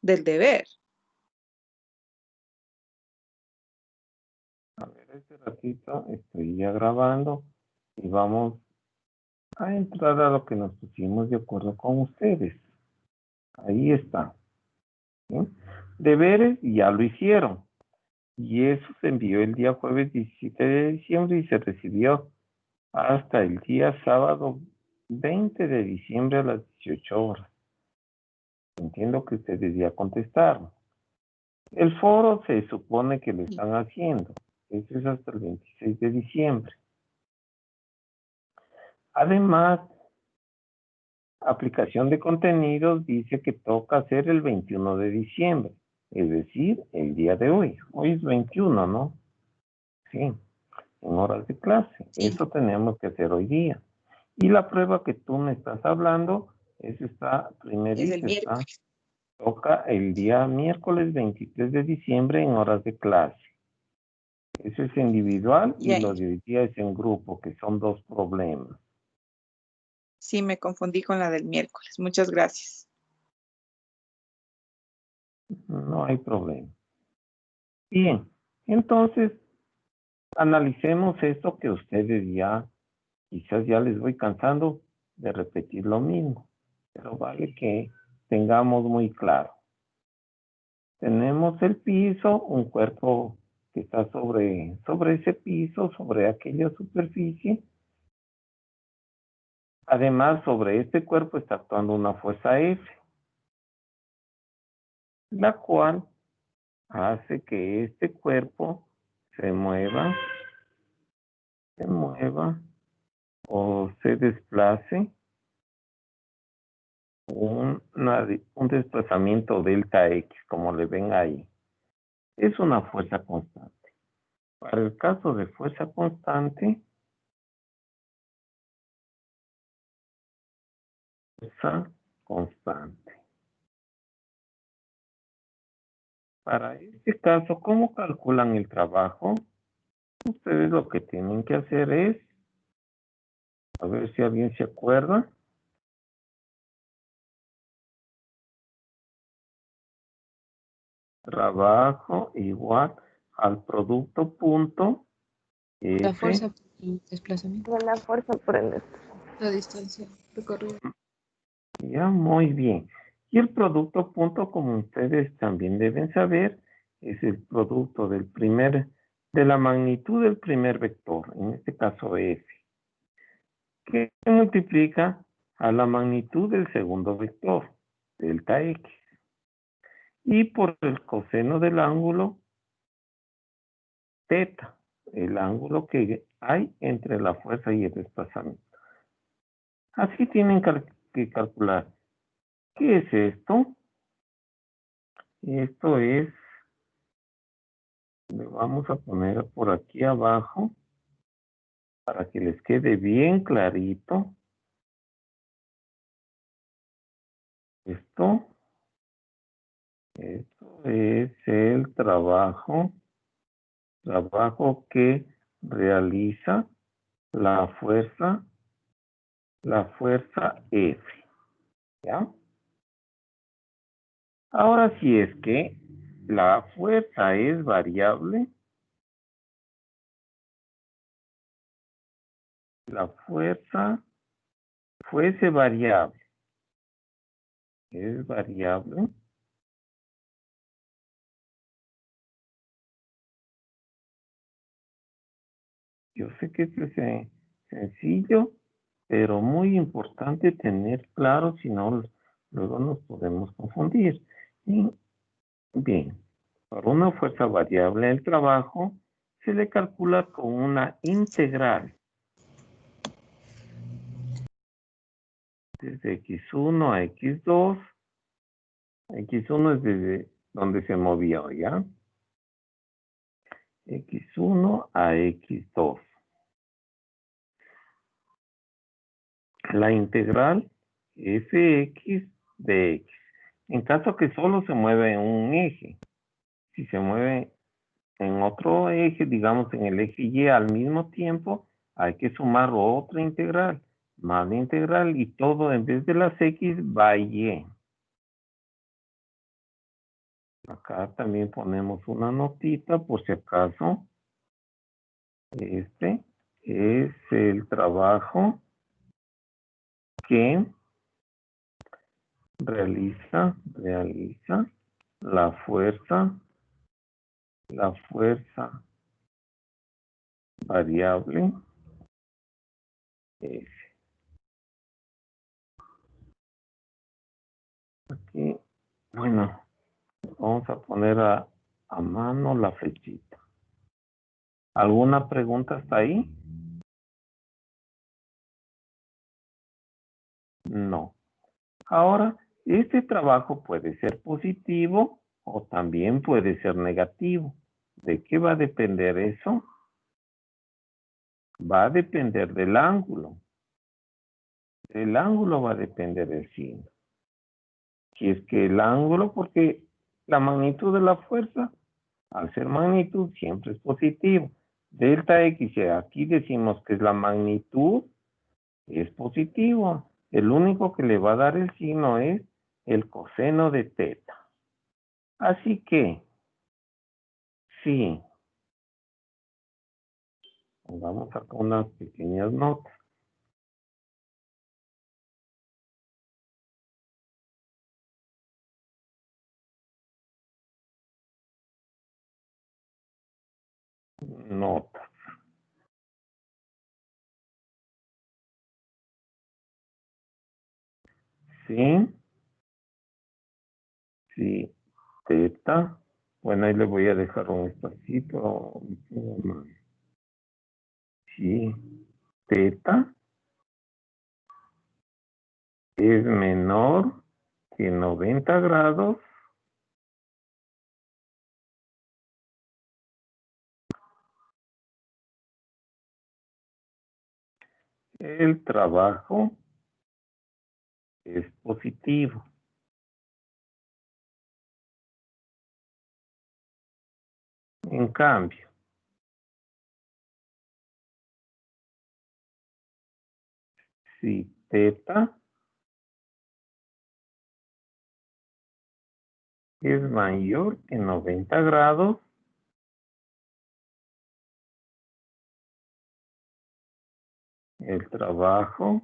del deber. A ver, este ratito estoy ya grabando y vamos a entrar a lo que nos pusimos de acuerdo con ustedes. Ahí está. ¿Sí? Deberes ya lo hicieron. Y eso se envió el día jueves 17 de diciembre y se recibió hasta el día sábado 20 de diciembre a las 18 horas. Entiendo que ustedes ya contestaron. El foro se supone que lo están haciendo. Eso es hasta el 26 de diciembre. Además, aplicación de contenidos dice que toca hacer el 21 de diciembre, es decir, el día de hoy. Hoy es 21, ¿no? Sí, en horas de clase. Sí. Eso tenemos que hacer hoy día. Y la prueba que tú me estás hablando, es esta primerita, Es el miércoles. toca el día miércoles 23 de diciembre en horas de clase. Eso es individual y Ya. lo de hoy día es en grupo, que son dos problemas. Sí, me confundí con la del miércoles. Muchas gracias. No hay problema. Bien, entonces analicemos esto que ustedes ya, quizás ya les voy cansando de repetir lo mismo, pero vale que tengamos muy claro. Tenemos el piso, un cuerpo que está sobre ese piso, sobre aquella superficie. Además, sobre este cuerpo está actuando una fuerza F, la cual hace que este cuerpo se mueva o se desplace un desplazamiento delta X, como le ven ahí. Es una fuerza constante. Para el caso de fuerza constante, Para este caso, ¿cómo calculan el trabajo? Ustedes lo que tienen que hacer es, a ver si alguien se acuerda, trabajo igual al producto punto La F. fuerza por el desplazamiento. La fuerza por el La distancia recorrida. Ya, muy bien. Y el producto punto, como ustedes también deben saber, es el producto de la magnitud del primer vector, en este caso F, que multiplica a la magnitud del segundo vector, delta X. Y por el coseno del ángulo teta, el ángulo que hay entre la fuerza y el desplazamiento. Así tienen que calcular. ¿Qué es esto? Esto es, le vamos a poner por aquí abajo para que les quede bien clarito. Esto es el trabajo que realiza la fuerza F, ¿ya? Ahora, si es que la fuerza es variable, la fuerza fuese variable, es variable, yo sé que esto es sencillo, pero muy importante tener claro, si no, luego nos podemos confundir. Y, bien, para una fuerza variable el trabajo se le calcula con una integral desde x1 a x2. X1 es desde donde se movió, ¿ya? X1 a X2. La integral Fx de X. En caso que solo se mueve en un eje, si se mueve en otro eje, digamos en el eje Y al mismo tiempo, hay que sumar otra integral, más la integral y todo en vez de las X va a Y. Acá también ponemos una notita por si acaso. Este es el trabajo que realiza la fuerza variable S. Aquí, bueno, vamos a poner a mano la flechita. ¿Alguna pregunta hasta ahí? No. Ahora, este trabajo puede ser positivo o también puede ser negativo. ¿De qué va a depender eso? Va a depender del ángulo. El ángulo va a depender del signo. Si es que el ángulo, porque la magnitud de la fuerza, al ser magnitud, siempre es positivo. Delta X, aquí decimos que es la magnitud, es positivo. El único que le va a dar el signo es el coseno de teta. Así que, sí. Pongamos acá unas pequeñas notas. Notas. Sí. Sí. Teta. Bueno, ahí le voy a dejar un espacito. Sí. Teta es menor que 90 grados. El trabajo es positivo. En cambio, si teta es mayor que 90 grados, el trabajo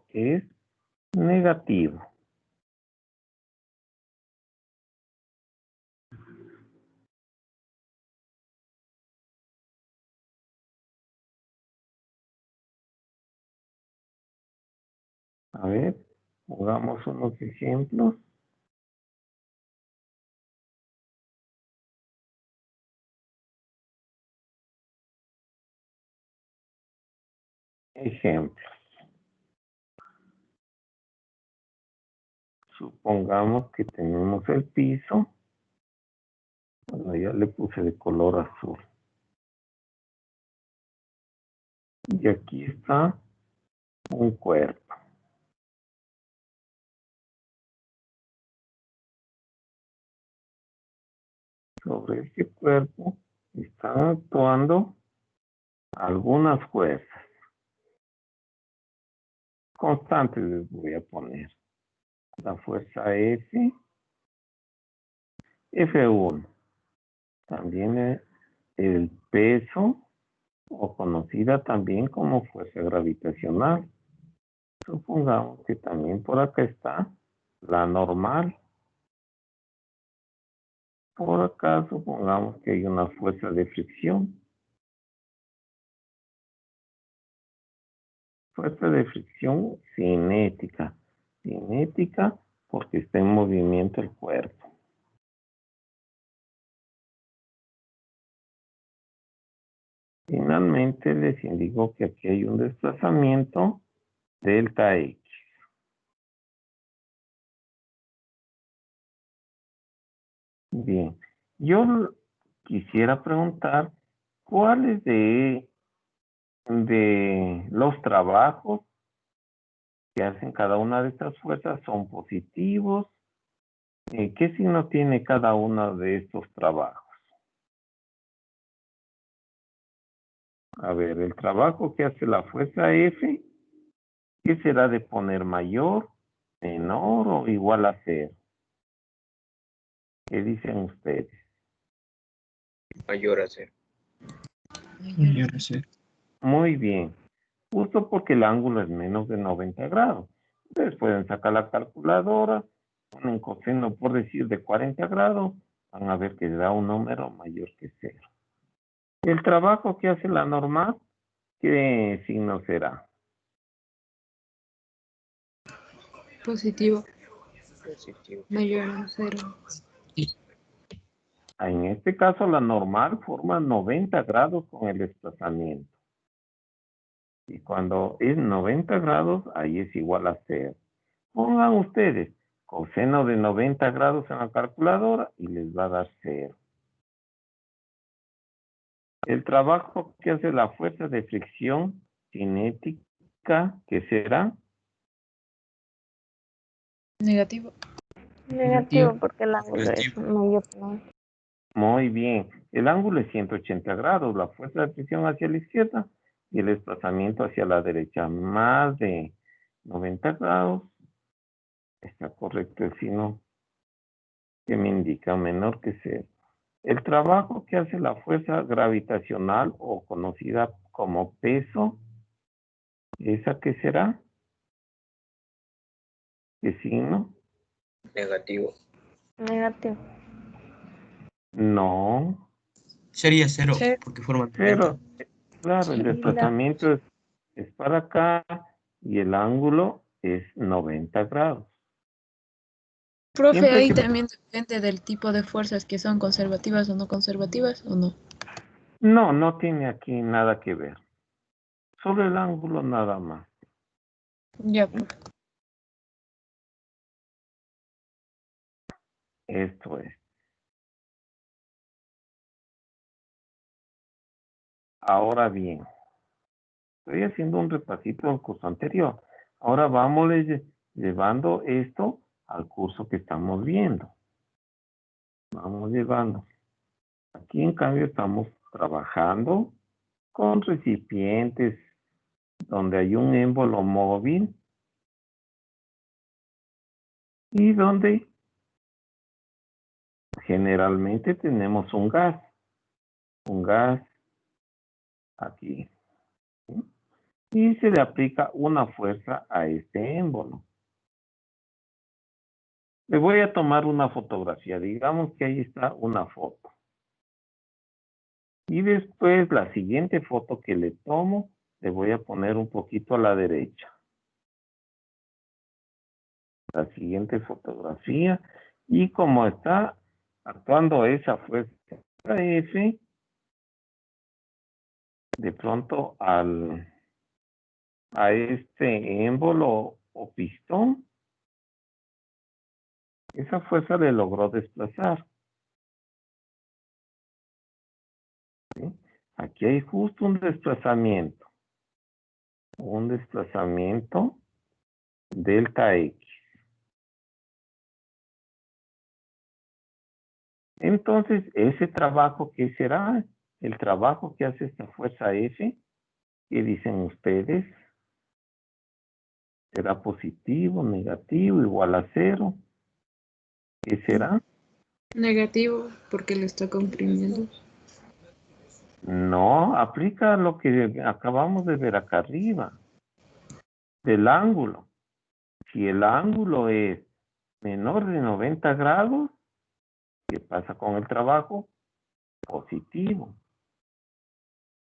es negativo. A ver, pongamos unos ejemplos. Ejemplos. Supongamos que tenemos el piso. Bueno, ya le puse de color azul. Y aquí está un cuerpo. Sobre este cuerpo están actuando algunas fuerzas. Constantes les voy a poner. La fuerza F, F1. También el peso, o conocida también como fuerza gravitacional. Supongamos que también por acá está la normal. Por acá supongamos que hay una fuerza de fricción. Fuerza de fricción cinética. Cinética porque está en movimiento el cuerpo. Finalmente les indico que aquí hay un desplazamiento delta X. Bien, yo quisiera preguntar cuáles de los trabajos que hacen cada una de estas fuerzas son positivos. ¿Qué signo tiene cada uno de estos trabajos? A ver, el trabajo que hace la fuerza F ¿Qué será de poner mayor, menor o igual a 0? ¿Qué dicen ustedes? Mayor a 0. Mayor a 0. Muy bien. Justo porque el ángulo es menos de 90 grados. Ustedes pueden sacar la calculadora, ponen coseno por decir de 40 grados, van a ver que da un número mayor que 0. El trabajo que hace la normal, ¿qué signo será? Positivo. Positivo. Mayor a 0. En este caso, la normal forma 90 grados con el desplazamiento. Y cuando es 90 grados, ahí es igual a 0. Pongan ustedes coseno de 90 grados en la calculadora y les va a dar 0. El trabajo que hace la fuerza de fricción cinética, ¿qué será? Negativo. Negativo, porque el ángulo es mayor que 90. Muy bien. El ángulo es 180 grados, la fuerza de fricción hacia la izquierda y el desplazamiento hacia la derecha. Más de 90 grados. Está correcto el signo que me indica menor que 0. El trabajo que hace la fuerza gravitacional o conocida como peso, ¿esa qué será? ¿Qué signo? Negativo. Negativo. No, Sería 0, Cero. porque forma 90. 0. Claro, el Sí, desplazamiento es para acá y el ángulo es 90 grados. Profe, Siempre ahí que- también depende del tipo de fuerzas que son conservativas o no conservativas, ¿o no? No, no tiene aquí nada que ver. Solo el ángulo nada más. Ya, profe. Esto es. Ahora bien, estoy haciendo un repasito del curso anterior. Ahora vamos llevando esto al curso que estamos viendo. Vamos llevando. Aquí en cambio estamos trabajando con recipientes donde hay un émbolo móvil y donde generalmente tenemos un gas aquí. ¿Sí? Y se le aplica una fuerza a este émbolo. Le voy a tomar una fotografía. Digamos que ahí está una foto. Y después la siguiente foto que le tomo, le voy a poner un poquito a la derecha. La siguiente fotografía. Y como está actuando esa fuerza F, de pronto a este émbolo o pistón, esa fuerza le logró desplazar. ¿Sí? Aquí hay justo un desplazamiento delta X. Entonces, ese trabajo, ¿qué será? El trabajo que hace esta fuerza F, ¿qué dicen ustedes? ¿Será positivo, negativo, igual a 0? ¿Qué será? Negativo, porque lo está comprimiendo. No, aplica lo que acabamos de ver acá arriba, del ángulo. Si el ángulo es menor de 90 grados, ¿qué pasa con el trabajo? Positivo.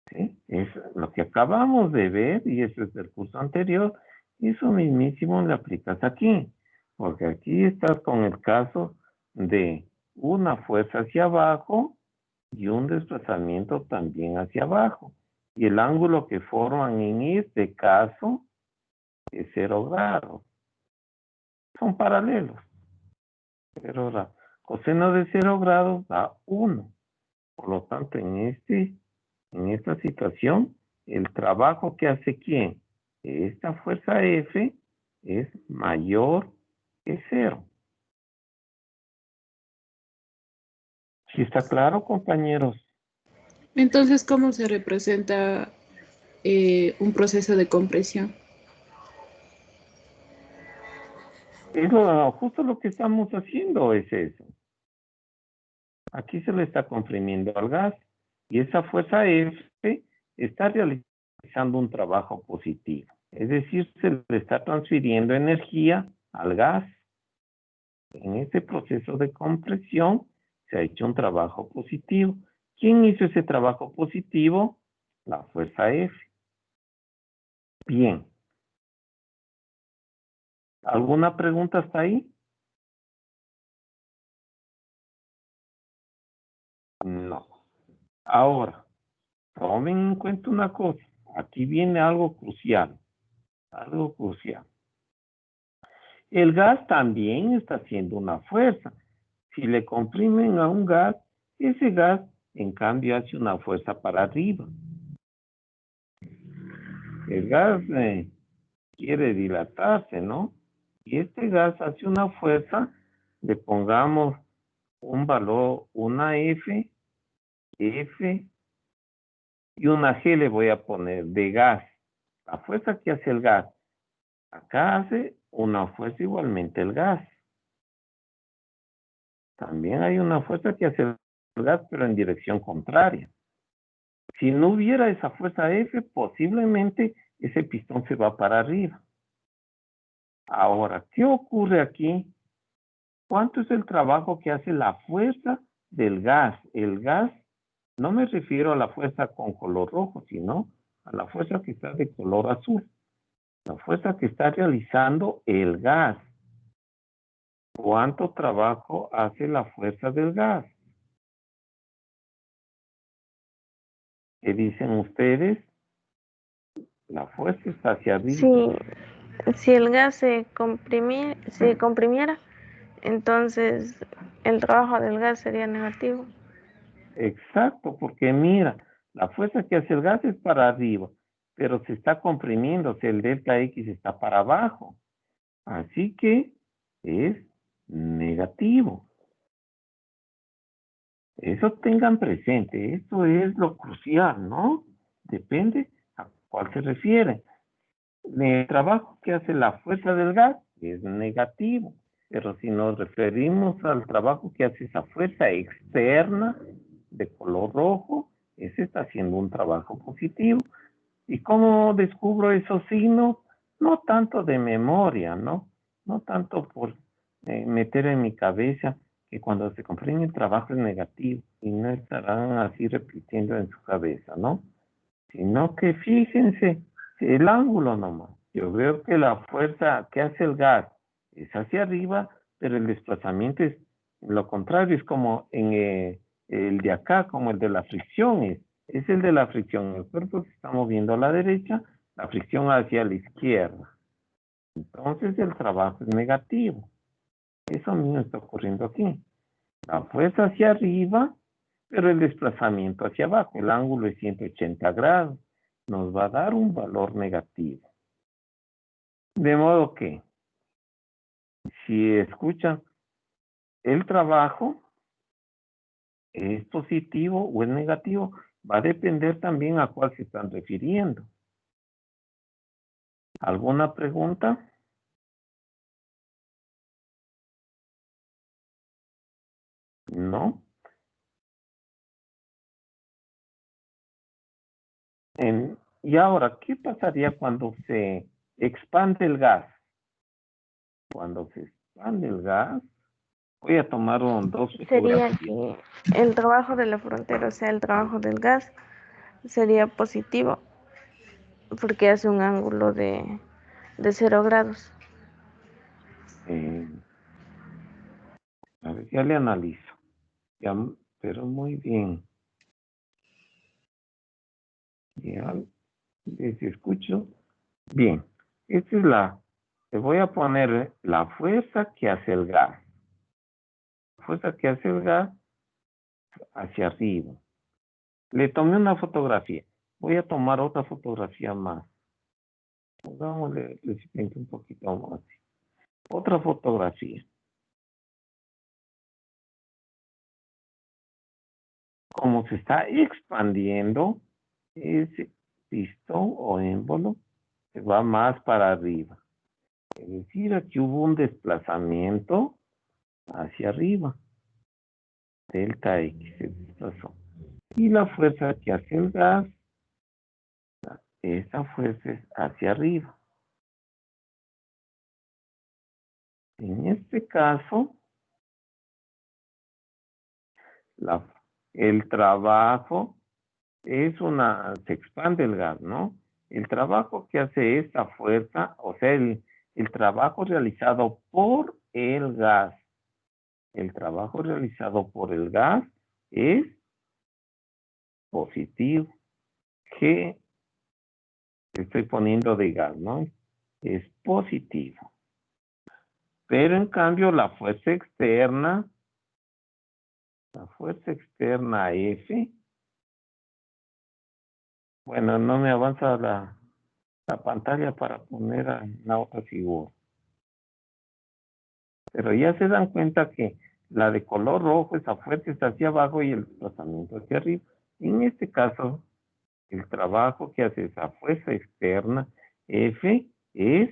¿Sí? Es lo que acabamos de ver, y eso es del curso anterior, eso mismísimo le aplicas aquí, porque aquí estás con el caso de una fuerza hacia abajo y un desplazamiento también hacia abajo. Y el ángulo que forman en este caso es 0 grados. Son paralelos. 0 grados. Coseno de 0 grados da 1. Por lo tanto, en esta situación, el trabajo que hace ¿quién? Esta fuerza F es mayor que 0. ¿Sí está claro, compañeros? Entonces, ¿cómo se representa un proceso de compresión? Justo lo que estamos haciendo es eso. Aquí se le está comprimiendo al gas y esa fuerza F está realizando un trabajo positivo. Es decir, se le está transfiriendo energía al gas. En este proceso de compresión se ha hecho un trabajo positivo. ¿Quién hizo ese trabajo positivo? La fuerza F. Bien. ¿Alguna pregunta hasta ahí? No. Ahora, tomen en cuenta una cosa. Aquí viene algo crucial. Algo crucial. El gas también está haciendo una fuerza. Si le comprimen a un gas, ese gas, en cambio, hace una fuerza para arriba. El gas quiere dilatarse, ¿no? Y este gas hace una fuerza, le pongamos un valor, una F y una G le voy a poner de gas. La fuerza que hace el gas, acá hace una fuerza igualmente el gas. También hay una fuerza que hace el gas, pero en dirección contraria. Si no hubiera esa fuerza F, posiblemente ese pistón se va para arriba. Ahora, ¿qué ocurre aquí? ¿Cuánto es el trabajo que hace la fuerza del gas? El gas, no me refiero a la fuerza con color rojo, sino a la fuerza que está de color azul. La fuerza que está realizando el gas. ¿Cuánto trabajo hace la fuerza del gas? ¿Qué dicen ustedes? La fuerza está hacia arriba. Si el gas se comprimiera, entonces el trabajo del gas sería negativo. Exacto, porque mira, la fuerza que hace el gas es para arriba, pero se está comprimiendo, o sea, el delta X está para abajo. Así que es negativo. Eso tengan presente, esto es lo crucial, ¿no? Depende a cuál se refiere. El trabajo que hace la fuerza del gas es negativo, pero si nos referimos al trabajo que hace esa fuerza externa de color rojo, ese está haciendo un trabajo positivo. ¿Y cómo descubro esos signos? No tanto de memoria, ¿no? No tanto por meter en mi cabeza que cuando se comprime el trabajo es negativo y no estarán así repitiendo en su cabeza, ¿no? Sino que fíjense el ángulo nomás. Yo veo que la fuerza que hace el gas es hacia arriba, pero el desplazamiento es lo contrario, es como en el de acá, como el de la fricción, es el de la fricción. El cuerpo se está moviendo a la derecha, la fricción hacia la izquierda. Entonces el trabajo es negativo. Eso mismo está ocurriendo aquí. La fuerza hacia arriba, pero el desplazamiento hacia abajo. El ángulo es 180 grados. Nos va a dar un valor negativo. De modo que, si escuchan, el trabajo es positivo o es negativo, va a depender también a cuál se están refiriendo. ¿Alguna pregunta? ¿No? Y ahora, ¿qué pasaría cuando se expande el gas? Cuando se expande el gas, voy a tomar dos Sería fotografías. que el trabajo de la frontera, o sea, el trabajo del gas, sería positivo porque hace un ángulo de 0 grados. A ver, ya le analizo. Ya, pero muy bien. Ya les escucho. Bien. Esta es le voy a poner la fuerza que hace el gas. La fuerza que hace el gas hacia arriba. Le tomé una fotografía. Voy a tomar otra fotografía más. Pongámosle el recipiente un poquito más. Otra fotografía. Como se está expandiendo, ese pistón o émbolo se va más para arriba. Es decir, aquí hubo un desplazamiento hacia arriba. Delta X se desplazó. Y la fuerza que hace el gas, esa fuerza es hacia arriba. En este caso, el trabajo se expande el gas, ¿no? El trabajo que hace esta fuerza, o sea, el trabajo realizado por el gas, es positivo. G estoy poniendo de gas, ¿no? Es positivo. Pero en cambio la fuerza externa F, bueno, no me avanza la pantalla para poner la otra figura. Pero ya se dan cuenta que la de color rojo, esa fuerza está hacia abajo y el desplazamiento hacia arriba. En este caso, el trabajo que hace esa fuerza externa, F, es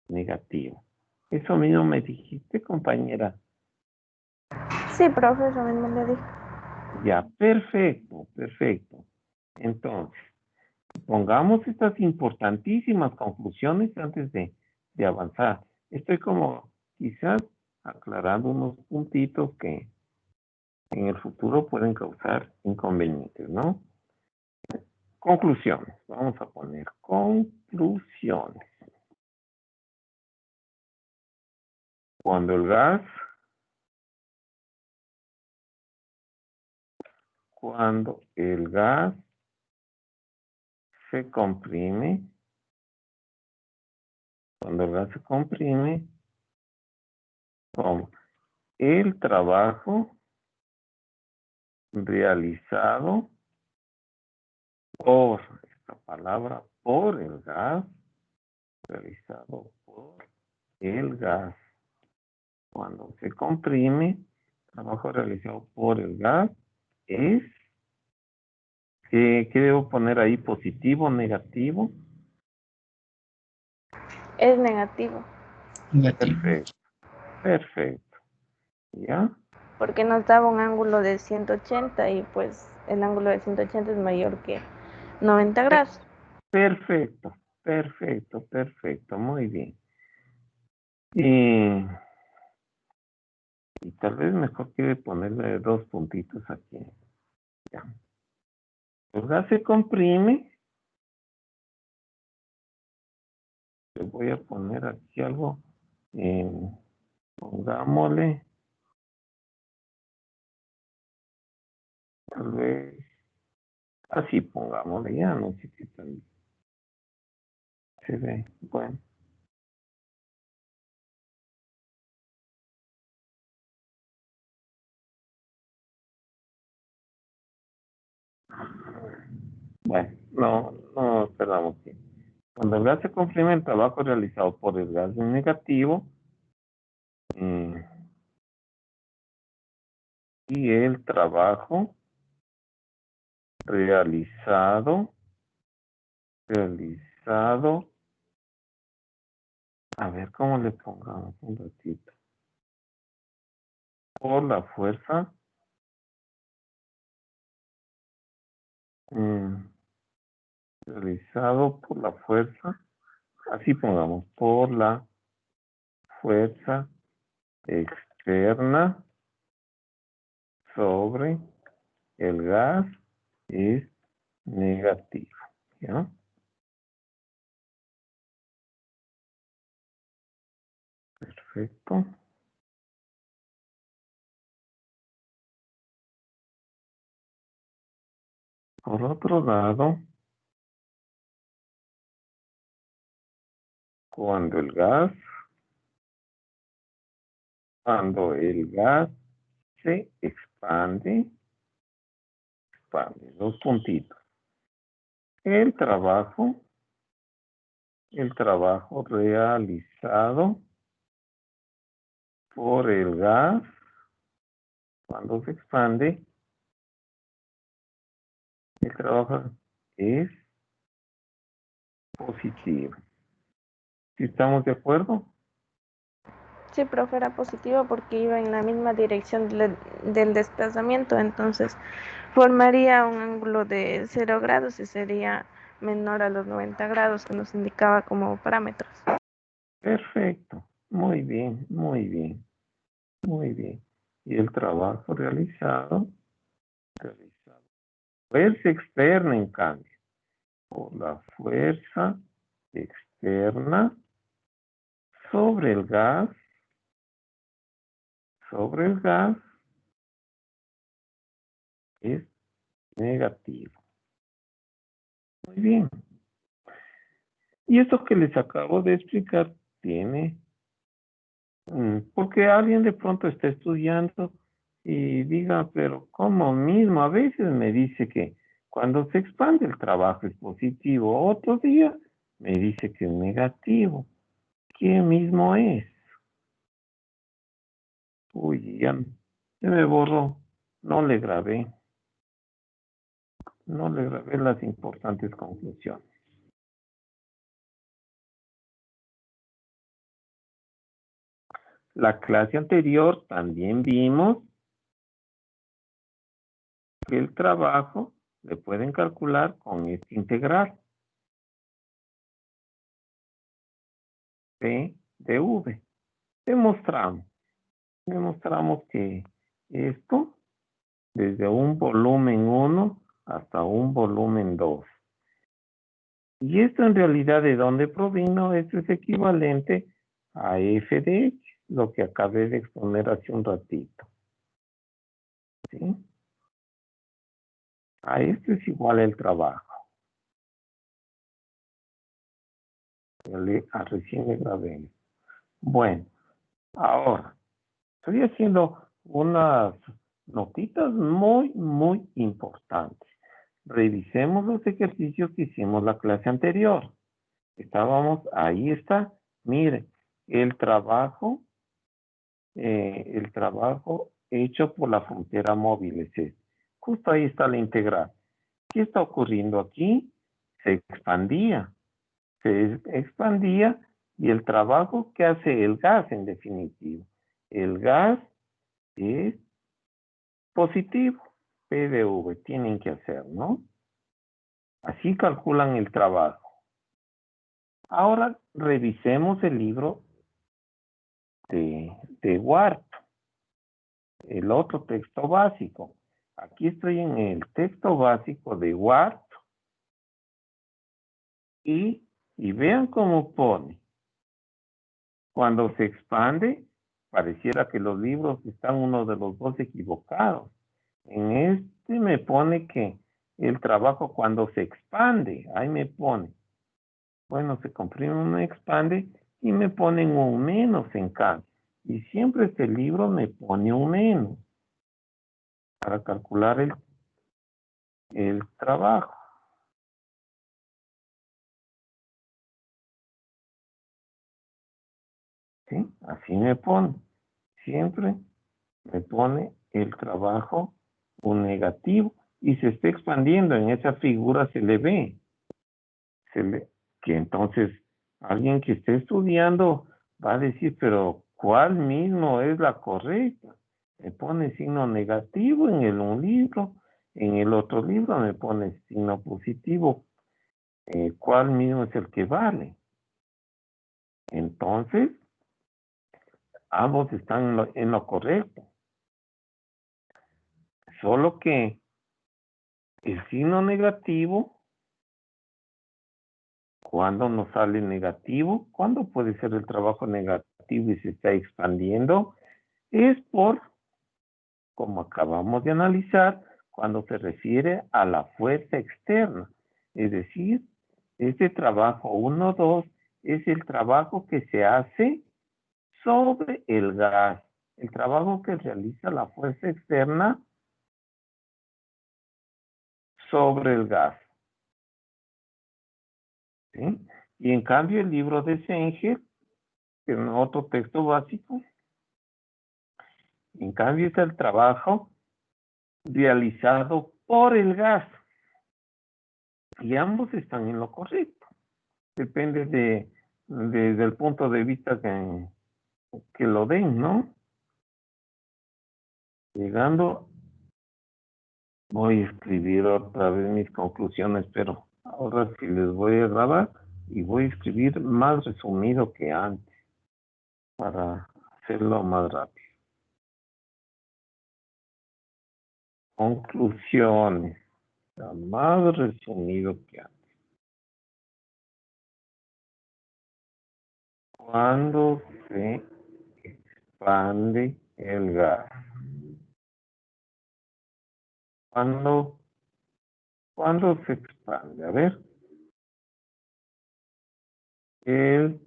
negativo. Eso mismo me dijiste, compañera. Sí, profe, eso mismo le dije. Ya, perfecto, perfecto. Entonces, pongamos estas importantísimas conclusiones antes de avanzar. Estoy como quizás aclarando unos puntitos que en el futuro pueden causar inconvenientes, ¿no? Conclusiones. Vamos a poner conclusiones. Cuando el gas se comprime, como el trabajo realizado por el gas, cuando se comprime, trabajo realizado por el gas es, ¿qué debo poner ahí? ¿Positivo, negativo? Es negativo, Negativo. Perfecto, perfecto. ¿Ya? porque nos daba un ángulo de 180 y pues el ángulo de 180 es mayor que 90 grados. Perfecto, perfecto, perfecto, muy bien. Y tal vez mejor quiere ponerle 2 puntitos aquí. Ya. El gas se comprime. Le voy a poner aquí algo. Pongámosle. Tal vez. Así pongámosle. Ya no sé qué tal. Se ve. Bueno. Bueno, no perdamos tiempo. Cuando el gas se comprime, el trabajo realizado por el gas es negativo. Y el trabajo realizado, a ver cómo le pongamos un ratito, por la fuerza, realizado por la fuerza, así pongamos, por la fuerza externa sobre el gas es negativo, ¿ya? Perfecto. Por otro lado, cuando el gas se expande, 2 puntitos. El trabajo realizado por el gas cuando se expande, el trabajo es positivo. ¿Sí estamos de acuerdo? Sí, profe, era positivo porque iba en la misma dirección del desplazamiento, entonces formaría un ángulo de 0 grados y sería menor a los 90 grados que nos indicaba como parámetros. Perfecto. Muy bien, muy bien, muy bien. Y el trabajo realizado. Fuerza externa, en cambio, por la fuerza externa sobre el gas, es negativo. Muy bien. Y esto que les acabo de explicar tiene, porque alguien de pronto está estudiando y diga, pero ¿cómo mismo? A veces me dice que cuando se expande el trabajo es positivo, otro día me dice que es negativo. ¿Qué mismo es? Uy, ya se me borró. No le grabé. No le grabé las importantes conclusiones. La clase anterior también vimos que el trabajo le pueden calcular con este integral P de V. Demostramos que esto, desde un volumen 1 hasta un volumen 2. Y esto en realidad, ¿de dónde provino? Esto es equivalente a f de h, lo que acabé de exponer hace un ratito. ¿Sí? A esto es igual el trabajo. Recién le grabé. Bueno, ahora, estoy haciendo unas notitas muy importantes. Revisemos los ejercicios que hicimos la clase anterior. Ahí está, mire, el trabajo hecho por la frontera móvil es este. Justo ahí está la integral. ¿Qué está ocurriendo aquí? Se expandía y el trabajo que hace el gas en definitiva. El gas es positivo, P de V, tienen que hacer, ¿no? Así calculan el trabajo. Ahora revisemos el libro de Ward, el otro texto básico. Aquí estoy en el texto básico de Ward y vean cómo pone. Cuando se expande, pareciera que los libros están uno de los dos equivocados. En este me pone que el trabajo cuando se expande, ahí me pone. Bueno, se comprime, me expande y me ponen un menos en cambio. Y siempre este libro me pone un menos para calcular el trabajo. ¿Sí? Así me pone. Siempre me pone el trabajo un negativo y se está expandiendo. En esa figura se le ve. Que entonces alguien que esté estudiando va a decir, pero ¿cuál mismo es la correcta? Me pone signo negativo en un libro, en el otro libro me pone signo positivo. ¿Cuál mismo es el que vale? Entonces, ambos están en lo correcto. Solo que el signo negativo, ¿cuándo nos sale negativo? ¿Cuándo puede ser el trabajo negativo y se está expandiendo? Es como acabamos de analizar, cuando se refiere a la fuerza externa. Es decir, este trabajo 1,2 es el trabajo que se hace sobre el gas. El trabajo que realiza la fuerza externa sobre el gas. ¿Sí? Y en cambio el libro de Sanger, que es otro texto básico, en cambio es el trabajo realizado por el gas. Y ambos están en lo correcto. Depende de desde el punto de vista que lo den, ¿no? Llegando, voy a escribir otra vez mis conclusiones, pero ahora sí les voy a grabar y voy a escribir más resumido que antes para hacerlo más rápido. Conclusiones, más resumido que antes. Cuando se expande el gas. Cuando se expande, a ver. El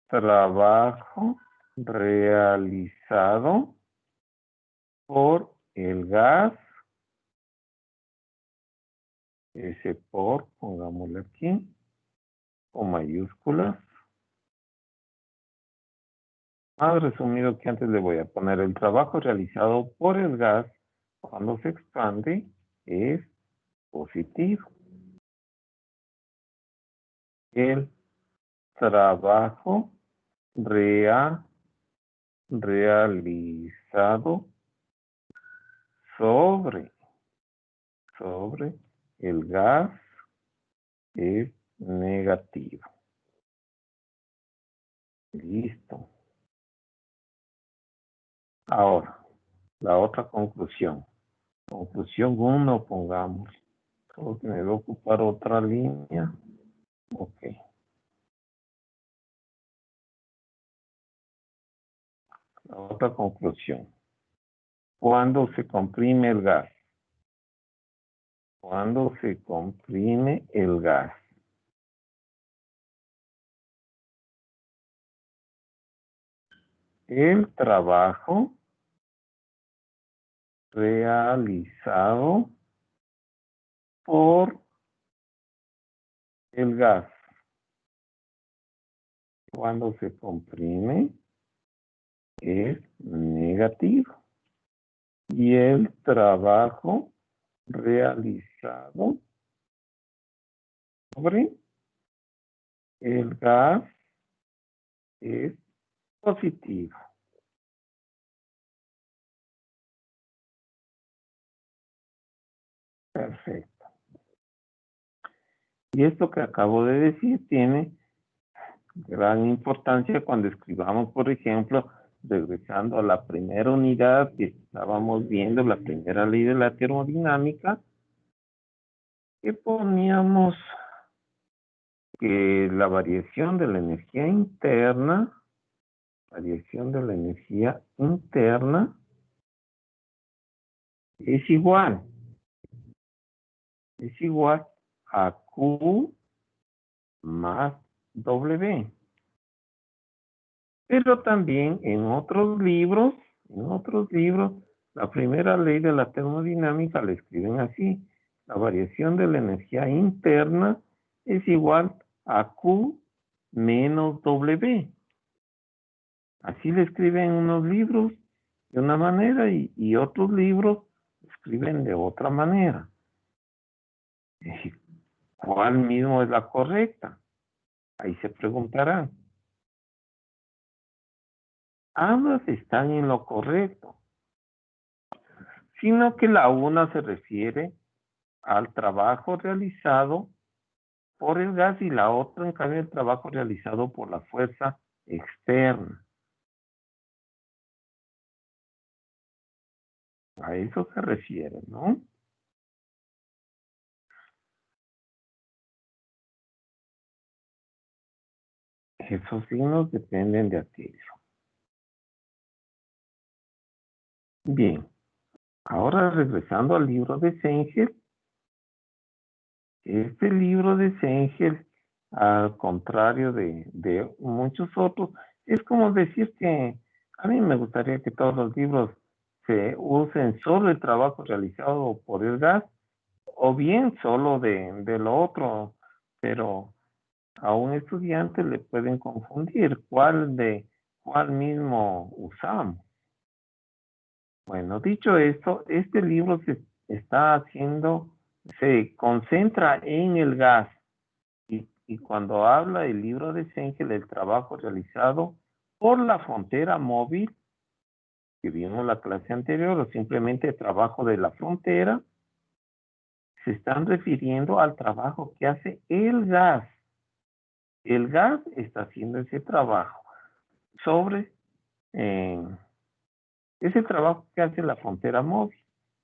trabajo realizado por el gas, ese por, pongámosle aquí, con mayúsculas. Más resumido que antes le voy a poner el trabajo realizado por el gas cuando se expande es positivo. El trabajo realizado sobre el gas es negativo. Listo. Ahora, la otra conclusión. Conclusión 1, pongamos. Solo que me voy a ocupar otra línea. Ok. La otra conclusión. ¿Cuándo se comprime el gas? Cuando se comprime el gas. El trabajo realizado por el gas. Cuando se comprime es negativo. Y el trabajo realizado sobre el gas es positivo. Perfecto. Y esto que acabo de decir tiene gran importancia cuando escribamos, por ejemplo, regresando a la primera unidad que estábamos viendo, la primera ley de la termodinámica, que poníamos que la variación de la energía interna, es igual a Q más W. Pero también en otros libros, la primera ley de la termodinámica la escriben así. La variación de la energía interna es igual a Q menos W. Así le escriben unos libros de una manera y otros libros escriben de otra manera. ¿Cuál mismo es la correcta? Ahí se preguntarán. Ambas están en lo correcto, sino que la una se refiere al trabajo realizado por el gas y la otra, en cambio, el trabajo realizado por la fuerza externa. A eso se refiere, ¿no? Esos signos dependen de aquello. Bien, ahora regresando al libro de Cengel. Este libro de Cengel, al contrario de muchos otros, es como decir que a mí me gustaría que todos los libros se usen solo el trabajo realizado por el gas o bien solo de lo otro, pero a un estudiante le pueden confundir cuál mismo usamos. Bueno, dicho esto, este libro se concentra en el gas y Y cuando habla el libro de Schenkel del trabajo realizado por la frontera móvil, que vimos la clase anterior, o simplemente trabajo de la frontera, se están refiriendo al trabajo que hace el gas. El gas está haciendo ese trabajo sobre ese trabajo que hace la frontera móvil.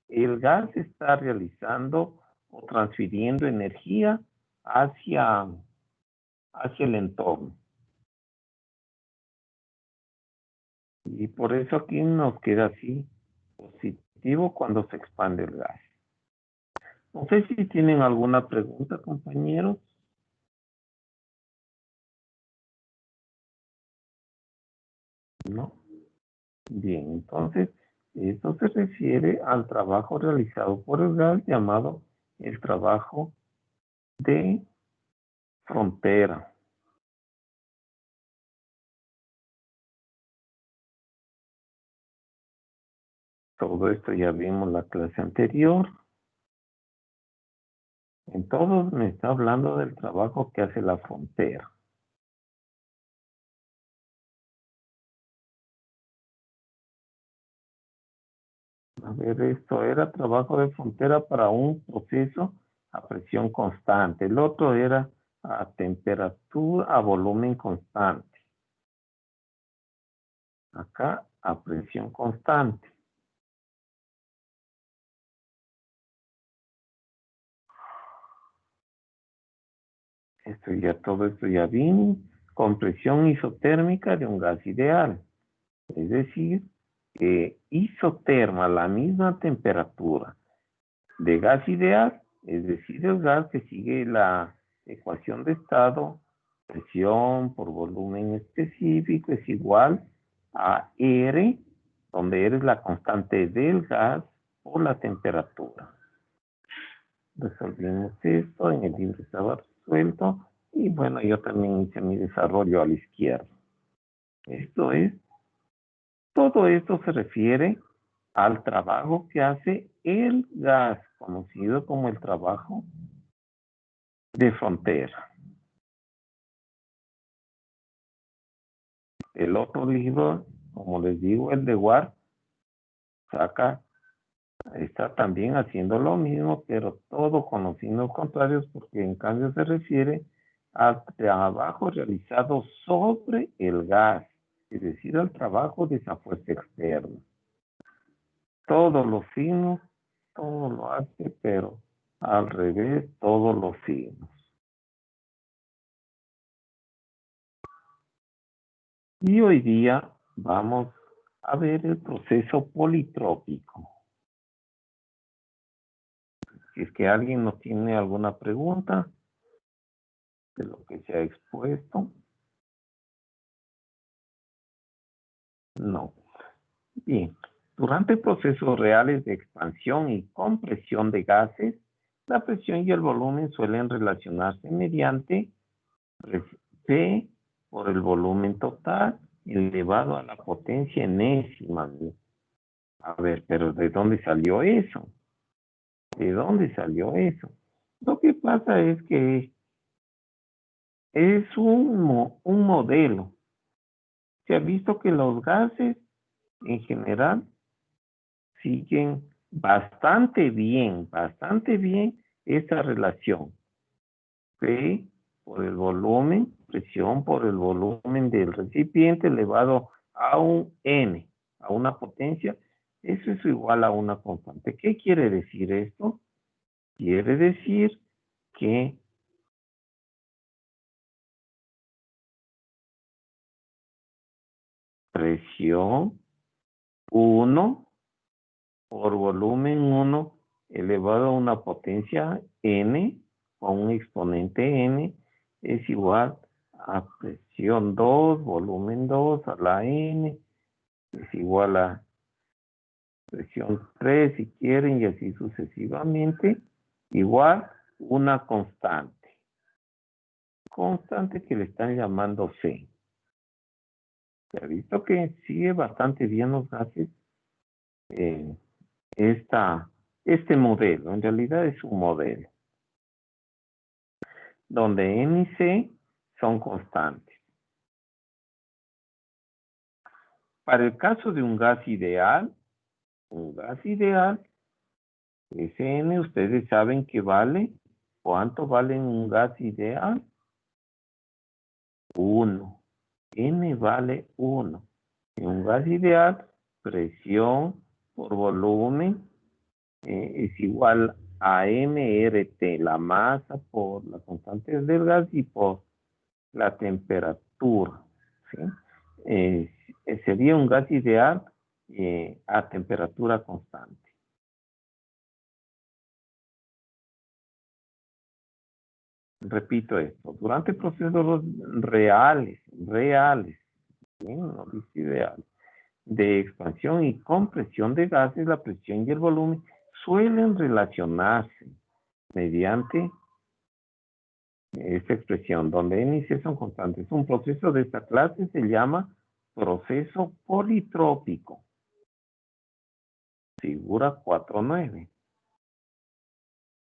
El gas está realizando o transfiriendo energía hacia el entorno. Y por eso aquí nos queda así positivo cuando se expande el gas. No sé si tienen alguna pregunta, compañeros. No. Bien, entonces, esto se refiere al trabajo realizado por el gas llamado el trabajo de frontera. Todo esto ya vimos la clase anterior. En todos me está hablando del trabajo que hace la frontera. A ver, esto era trabajo de frontera para un proceso a presión constante. El otro era a temperatura, a volumen constante. Acá a presión constante. Todo esto ya vino con presión isotérmica de un gas ideal. Es decir, que isoterma, la misma temperatura de gas ideal, es decir, el gas que sigue la ecuación de estado, presión por volumen específico es igual a R, donde R es la constante del gas por la temperatura. Resolvimos esto, en el libro estaba resuelto, y bueno, yo también hice mi desarrollo a la izquierda. Todo esto se refiere al trabajo que hace el gas, conocido como el trabajo de frontera. El otro libro, como les digo, el de Ward, está también haciendo lo mismo, pero todo con los signos contrarios, porque en cambio se refiere al trabajo realizado sobre el gas, es decir, al trabajo de esa fuerza externa. Todos los signos, todo lo hace, pero al revés, todos los signos. Y hoy día vamos a ver el proceso politrópico. Si es que alguien nos tiene alguna pregunta de lo que se ha expuesto. No. Bien. Durante procesos reales de expansión y compresión de gases, la presión y el volumen suelen relacionarse mediante P por el volumen total elevado a la potencia enésima. A ver, pero ¿de dónde salió eso? ¿De dónde salió eso? Lo que pasa es que es un modelo. Se ha visto que los gases en general siguen bastante bien esta relación. P por el volumen, presión por el volumen del recipiente elevado a un N, a una potencia, eso es igual a una constante. ¿Qué quiere decir esto? Quiere decir que presión 1 por volumen 1 elevado a una potencia n o un exponente n es igual a presión 2, volumen 2 a la n es igual a presión 3 si quieren y así sucesivamente, igual una constante que le están llamando C. Se ha visto que sigue bastante bien los gases este modelo, en realidad es un modelo. donde N y C son constantes. Para el caso de un gas ideal, ese N ustedes saben que vale, ¿cuánto vale un gas ideal? 1. N vale 1. En un gas ideal, presión por volumen es igual a mRT, la masa por la constante del gas y por la temperatura. ¿Sí? Sería un gas ideal a temperatura constante. Repito esto, durante procesos reales, ¿sí? No dice ideal, de expansión y compresión de gases, la presión y el volumen suelen relacionarse mediante esta expresión, donde N y C son constantes. Un proceso de esta clase se llama proceso politrópico. Figura 4.9.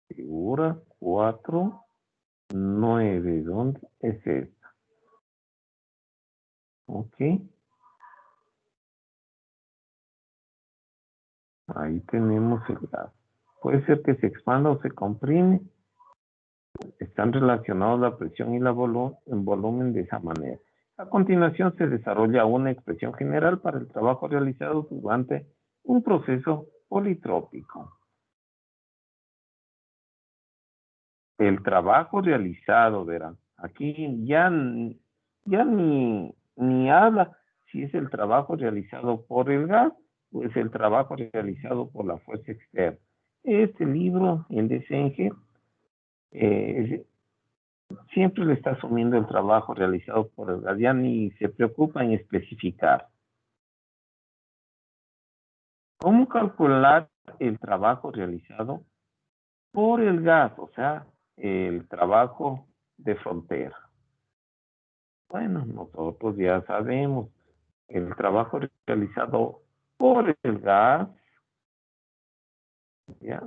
Figura 4.9. ¿Dónde es esta? Ok. Ahí tenemos el gas. Puede ser que se expanda o se comprime. Están relacionados la presión y el volumen de esa manera. A continuación se desarrolla una expresión general para el trabajo realizado durante un proceso politrópico. El trabajo realizado, verán, aquí ya ni habla si es el trabajo realizado por el gas o es el trabajo realizado por la fuerza externa. Este libro, el de Senger, siempre le está asumiendo el trabajo realizado por el gas, ya ni se preocupa en especificar. ¿Cómo calcular el trabajo realizado por el gas? O sea, el trabajo de frontera. Bueno, nosotros ya sabemos el trabajo realizado por el gas, ¿ya?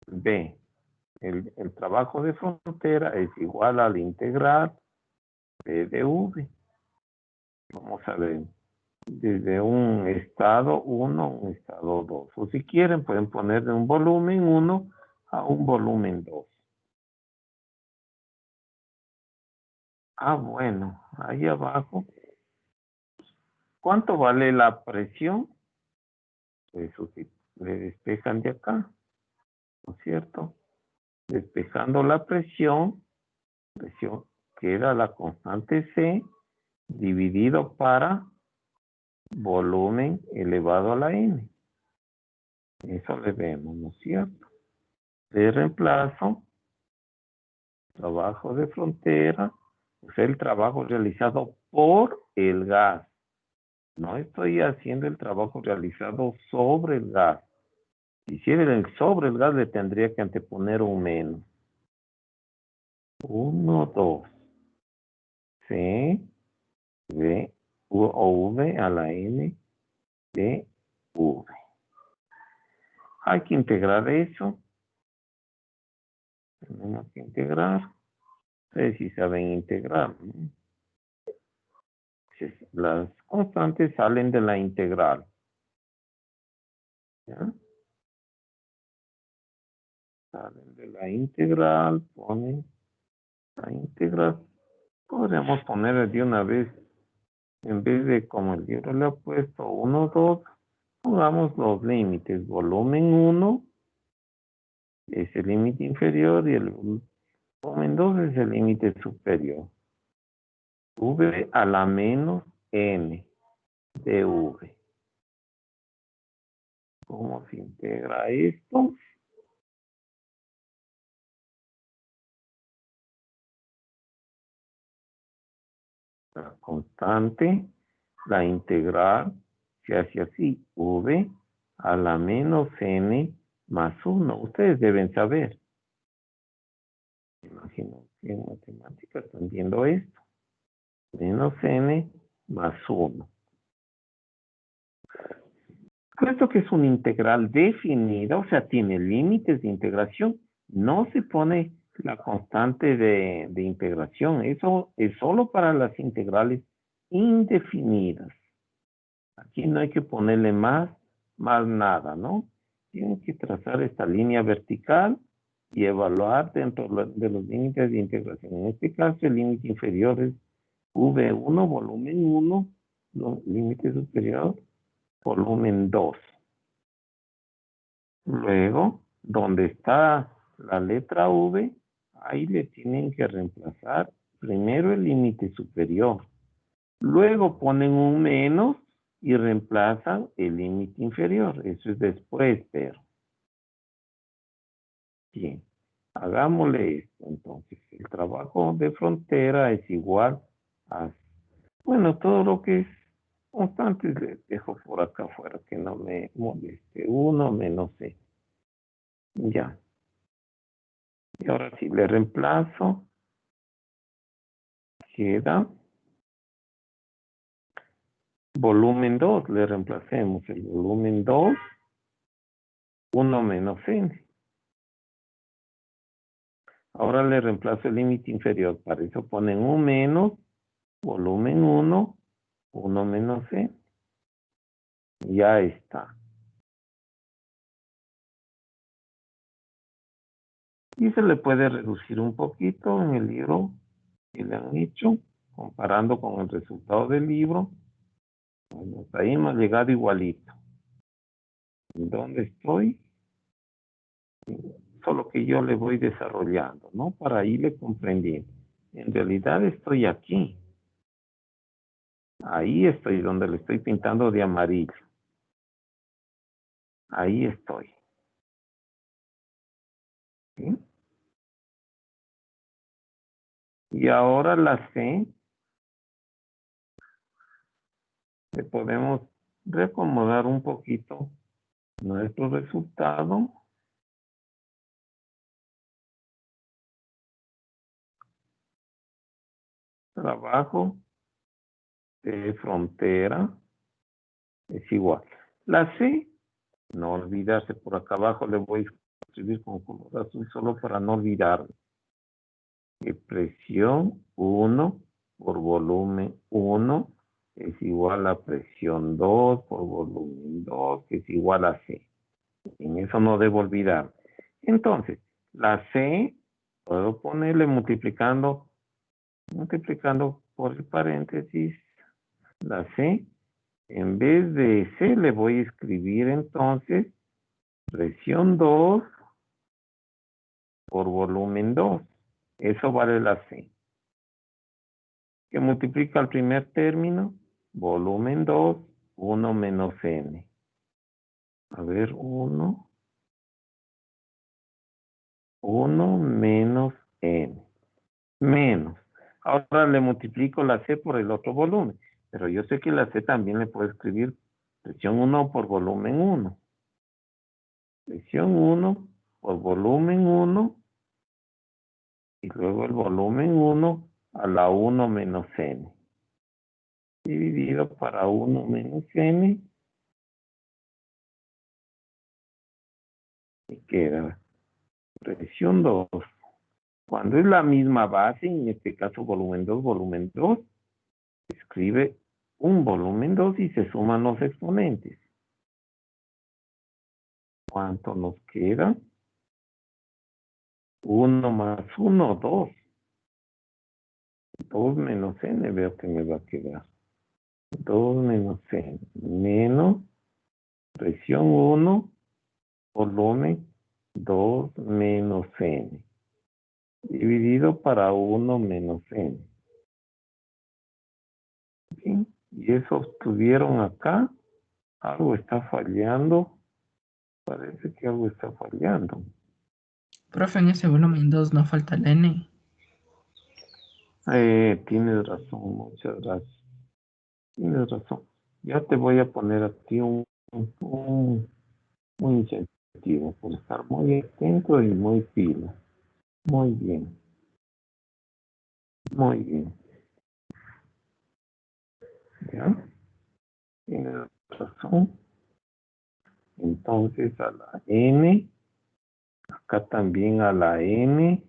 B. El trabajo de frontera es igual al integral P de V. Vamos a ver, desde un estado 1 a un estado 2. O si quieren, pueden poner de un volumen 1 a un volumen 2. Ah, bueno, ahí abajo. ¿Cuánto vale la presión? Eso sí, le despejan de acá, ¿no es cierto? Despejando la presión queda la constante C dividido para volumen elevado a la N. Eso le vemos, ¿no es cierto? De reemplazo, trabajo de frontera, es el trabajo realizado por el gas. No estoy haciendo el trabajo realizado sobre el gas. Si hiciera el sobre el gas, le tendría que anteponer un menos. 1, 2. C, V, o V a la N de V. Hay que integrar eso. Tenemos que integrar. Ustedes sí saben integrar, ¿no? Las constantes salen de la integral. ¿Ya? Salen de la integral, ponen la integral. Podríamos poner de una vez, en vez de como el libro le ha puesto 1, 2, pongamos los límites. Volumen 1 es el límite inferior y el volumen 2 es el límite superior. V a la menos N de V. ¿Cómo se integra esto? La constante, la integral, se hace así, V a la menos N más 1. Ustedes deben saber. Imagino que en matemáticas están viendo esto. Menos N más 1. Esto que es una integral definida, o sea, tiene límites de integración, no se pone la constante de integración. Eso es solo para las integrales indefinidas. Aquí no hay que ponerle más nada, ¿no? Tienen que trazar esta línea vertical y evaluar dentro de los límites de integración. En este caso, el límite inferior es V1, volumen 1, límite superior, volumen 2. Luego, donde está la letra V, ahí le tienen que reemplazar primero el límite superior. Luego ponen un menos y reemplazan el límite inferior. Eso es después, pero. Bien, hagámosle esto. Entonces, el trabajo de frontera es igual a, bueno, todo lo que es constantes le dejo por acá afuera, que no me moleste. 1 menos c. Ya. Y ahora sí, le reemplazo. Queda volumen 2. Le reemplacemos el volumen 2. 1 menos n. Ahora le reemplazo el límite inferior. Para eso ponen un menos, volumen 1, 1 menos n. Ya está. Y se le puede reducir un poquito en el libro que le han hecho, comparando con el resultado del libro. Bueno, hasta ahí hemos llegado igualito. ¿Dónde estoy? Solo que yo le voy desarrollando, ¿no? Para irle comprendiendo. En realidad estoy aquí. Ahí estoy, donde le estoy pintando de amarillo. Ahí estoy. ¿Sí? Y ahora la C, le podemos reacomodar un poquito nuestro resultado. Trabajo de frontera es igual. La C, no olvidarse, por acá abajo le voy a escribir con color azul solo para no olvidarme. Presión 1 por volumen 1 es igual a presión 2 por volumen 2, que es igual a C. En eso no debo olvidar. Entonces, la C, puedo ponerle multiplicando por el paréntesis, la C, en vez de C le voy a escribir entonces presión 2 por volumen 2. Eso vale la C. Que multiplica el primer término, volumen 2, 1 menos n. A ver, 1 menos n. Menos. Ahora le multiplico la C por el otro volumen. Pero yo sé que la C también le puedo escribir presión 1 por volumen 1. Presión 1 por volumen 1. Y luego el volumen 1 a la 1 menos n. Dividido para 1 menos n. Y queda presión 2. Cuando es la misma base, en este caso volumen 2, escribe un volumen 2 y se suman los exponentes. ¿Cuánto nos queda? 1 más 1, 2. 2 menos n, veo que me va a quedar. 2 menos n, menos presión 1, volumen 2 menos n. Dividido para 1 menos n. ¿Sí? Y eso obtuvieron acá. Algo está fallando. Parece que algo está fallando. Profe, en ese volumen 2 no falta el N. Tienes razón, muchas gracias. Tienes razón. Ya te voy a poner a ti un incentivo por estar muy atento y muy pila. Muy bien. Muy bien. ¿Ya? Tienes razón. Entonces a la N, acá también a la N,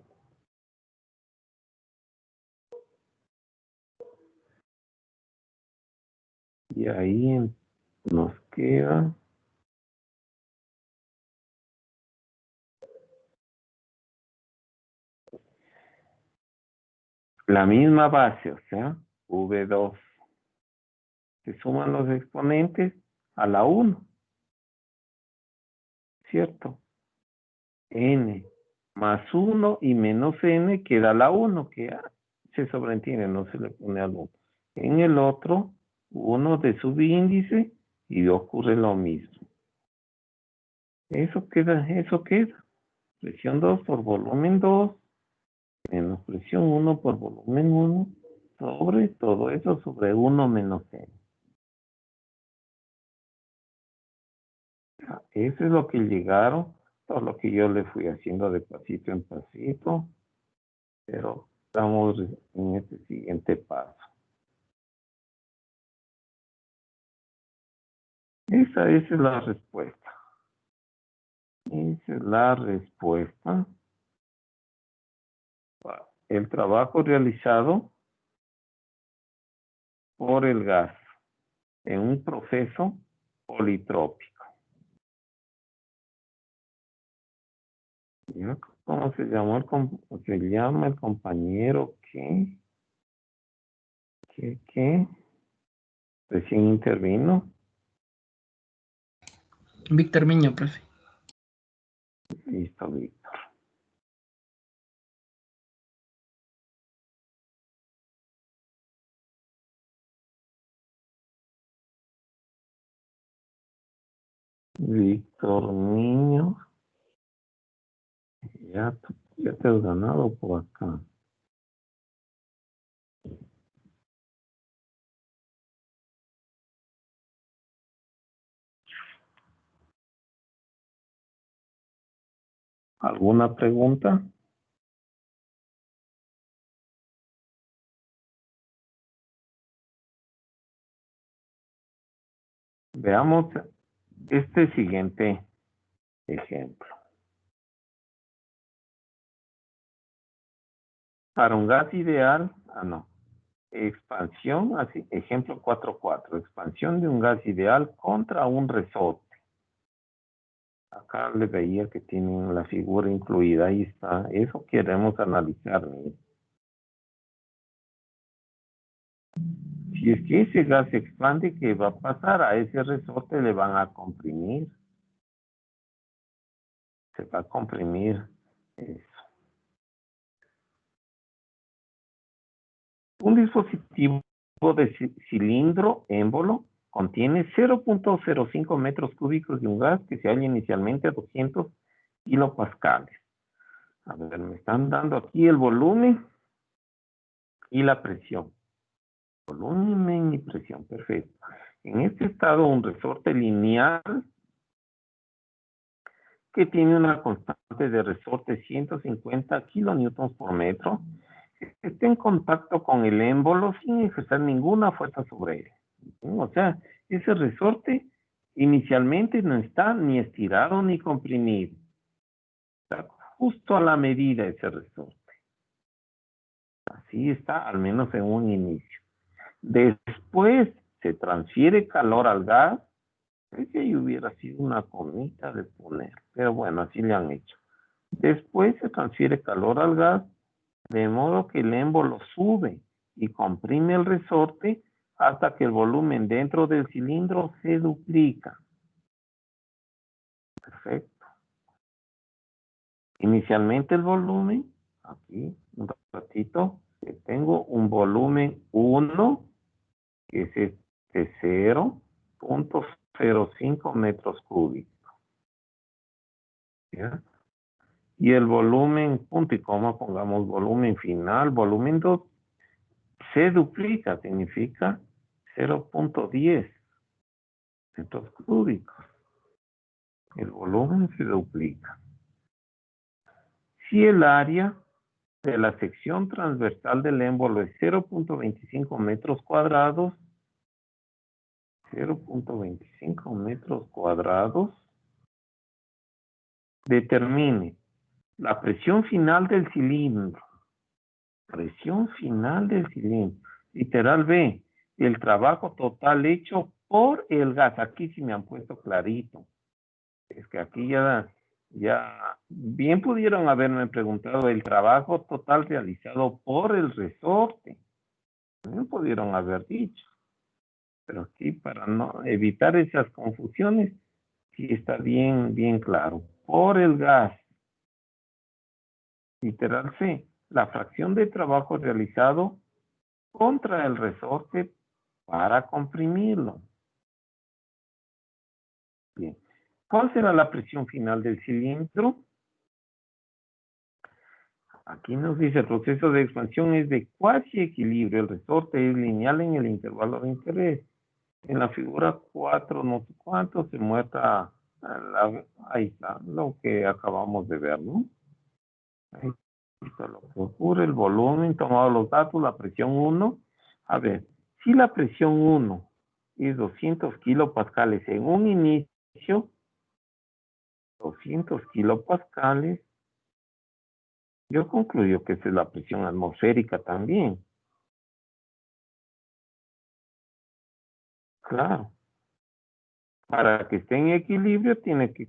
Y ahí nos queda la misma base, o sea, V2. Se suman los exponentes a la 1, ¿cierto? N más 1 y menos N queda la 1, que se sobreentiende, no se le pone al 1. En el otro, 1 de subíndice y ocurre lo mismo. Eso queda. Presión 2 por volumen 2 menos presión 1 por volumen 1 sobre todo eso sobre 1 menos N. Eso es lo que llegaron, todo lo que yo le fui haciendo de pasito en pasito, pero estamos en este siguiente paso. Esa es la respuesta. Esa es la respuesta. El trabajo realizado por el gas en un proceso politrópico. ¿Cómo se llama el compañero que recién intervino? Víctor Miño, profe. Listo, Víctor. Víctor Niño. Ya te has ganado por acá. ¿Alguna pregunta? Veamos este siguiente ejemplo. Para un gas ideal, expansión, así, ejemplo 4.4, expansión de un gas ideal contra un resorte. Acá le veía que tienen la figura incluida, ahí está, eso queremos analizar. ¿No? Si es que ese gas se expande, ¿qué va a pasar? A ese resorte le van a comprimir. Se va a comprimir eso. Un dispositivo de cilindro émbolo contiene 0.05 metros cúbicos de un gas que se halla inicialmente a 200 kilopascales. A ver, me están dando aquí el volumen y la presión. Volumen y presión, perfecto. En este estado, un resorte lineal que tiene una constante de resorte 150 kilonewtons por metro, está en contacto con el émbolo sin ejercer ninguna fuerza sobre él. O sea, ese resorte inicialmente no está ni estirado ni comprimido. Está justo a la medida ese resorte. Así está, al menos en un inicio. Después se transfiere calor al gas. Creo que ahí hubiera sido una comita de poner, pero bueno, así le han hecho. Después se transfiere calor al gas, de modo que el émbolo sube y comprime el resorte hasta que el volumen dentro del cilindro se duplica. Perfecto. Inicialmente el volumen, aquí, un ratito, tengo un volumen 1, que es este 0.05 metros cúbicos. ¿Ya? Y el volumen, punto y coma, pongamos volumen final, volumen 2, se duplica, significa 0.10 metros cúbicos. El volumen se duplica. Si el área de la sección transversal del émbolo es 0.25 metros cuadrados, 0.25 metros cuadrados, determine la presión final del cilindro. Presión final del cilindro. Literal B, el trabajo total hecho por el gas. Aquí sí me han puesto clarito. Es que aquí ya bien pudieron haberme preguntado el trabajo total realizado por el resorte. Bien pudieron haber dicho. Pero aquí para no evitar esas confusiones, sí está bien claro. Por el gas. Literal C. La fracción de trabajo realizado contra el resorte para comprimirlo. Bien. ¿Cuál será la presión final del cilindro? Aquí nos dice el proceso de expansión es de cuasi equilibrio. El resorte es lineal en el intervalo de interés. En la figura 4, no sé cuánto, se muestra, ahí está, lo que acabamos de ver, ¿no? Ahí está lo que ocurre, el volumen, tomado los datos, la presión 1. A ver, si la presión 1 es 200 kilopascales en un inicio, 200 kilopascales, yo concluyo que esa es la presión atmosférica también. Claro. Para que esté en equilibrio tiene que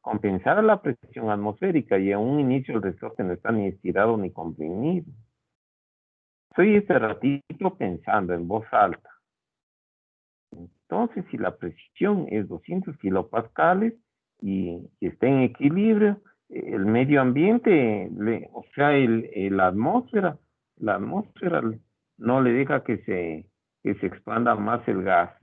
compensar a la presión atmosférica y a un inicio el resorte no está ni estirado ni comprimido. Estoy este ratito pensando en voz alta. Entonces, si la presión es 200 kilopascales y está en equilibrio, el medio ambiente, o sea, la atmósfera no le deja que se expanda más el gas.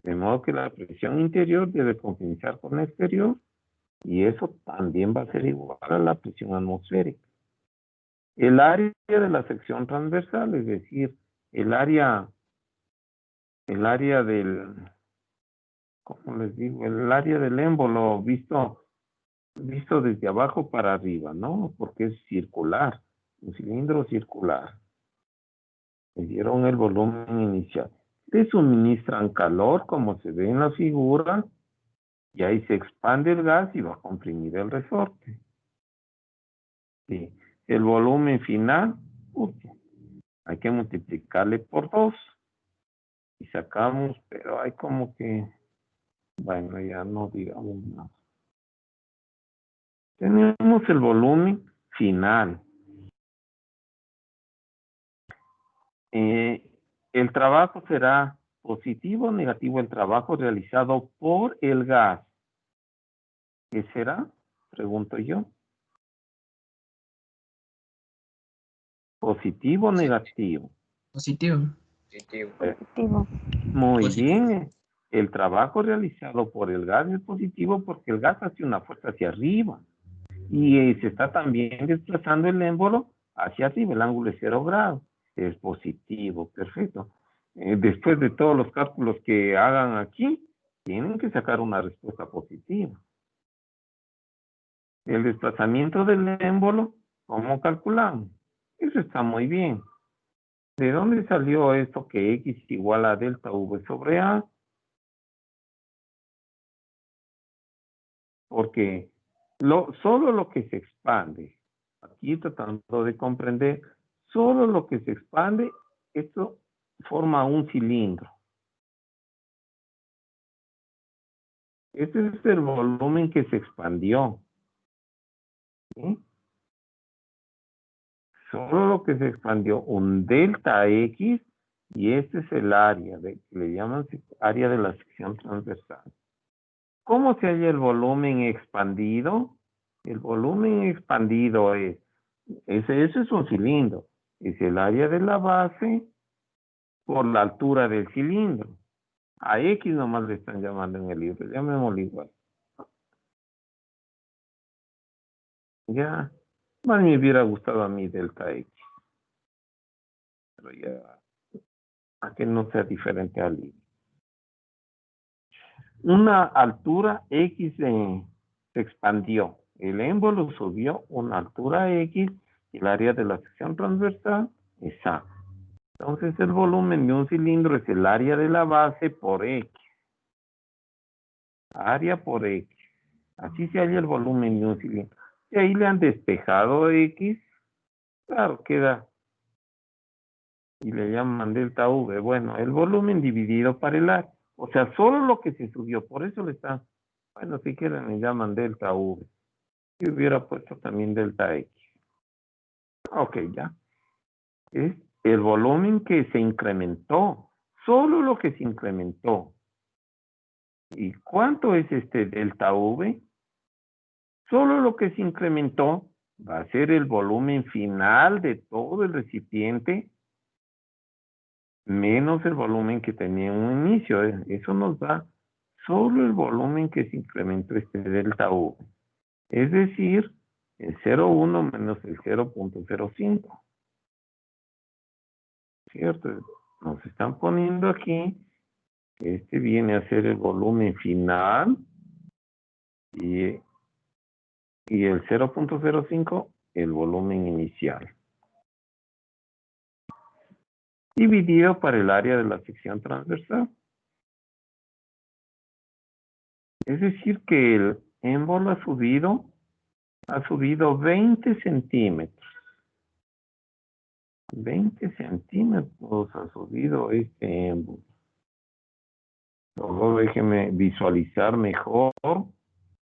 De modo que la presión interior debe compensar con la exterior y eso también va a ser igual a la presión atmosférica. El área de la sección transversal, es decir, el área del, ¿cómo les digo? El área del émbolo visto desde abajo para arriba, ¿no? Porque es circular, un cilindro circular. Me dieron el volumen inicial. Le suministran calor, como se ve en la figura, y ahí se expande el gas y va a comprimir el resorte. Sí. El volumen final, hay que multiplicarle por 2. Y sacamos, pero hay como que, bueno, ya no digamos nada. Tenemos el volumen final. El trabajo será positivo o negativo, el trabajo realizado por el gas. ¿Qué será? Pregunto yo. ¿Positivo o negativo? Positivo. Positivo. Positivo. Muy Positivo. bien. El trabajo realizado por el gas es positivo porque el gas hace una fuerza hacia arriba. Y se está también desplazando el émbolo hacia arriba, el ángulo es 0 grados. Es positivo, perfecto. Después de todos los cálculos que hagan aquí, tienen que sacar una respuesta positiva. El desplazamiento del émbolo, ¿cómo calculamos? Eso está muy bien. ¿De dónde salió esto que X igual a delta V sobre A? Porque solo lo que se expande, aquí tratando de comprender, solo lo que se expande, esto forma un cilindro. Este es el volumen que se expandió. ¿Sí? Solo lo que se expandió, un delta X, y este es el área, que le llaman área de la sección transversal. ¿Cómo se halla el volumen expandido? El volumen expandido ese es un cilindro, es el área de la base por la altura del cilindro. A X nomás le están llamando en el libro, llamémoslo igual. Ya, más me hubiera gustado a mí delta X. Pero ya, a que no sea diferente al libro. Una altura X se expandió. El émbolo subió una altura X y el área de la sección transversal es A. Entonces el volumen de un cilindro es el área de la base por X. Área por X. Así se halla el volumen de un cilindro. Y ahí le han despejado X. Claro, queda y le llaman delta V. Bueno, el volumen dividido para el área. O sea, solo lo que se subió. Por eso le está, bueno, si quieren le llaman delta V. Yo hubiera puesto también delta X. Ok, ya. Es el volumen que se incrementó. Solo lo que se incrementó. ¿Y cuánto es este delta V? Solo lo que se incrementó va a ser el volumen final de todo el recipiente menos el volumen que tenía en un inicio. Eso nos da solo el volumen que se incrementó este delta V. Es decir, el 0,1 menos el 0,05. ¿Cierto? Nos están poniendo aquí que este viene a ser el volumen final y el 0,05 el volumen inicial. Dividido para el área de la sección transversal. Es decir que el émbolo ha subido 20 centímetros. 20 centímetros ha subido este émbolo. Luego déjeme visualizar mejor.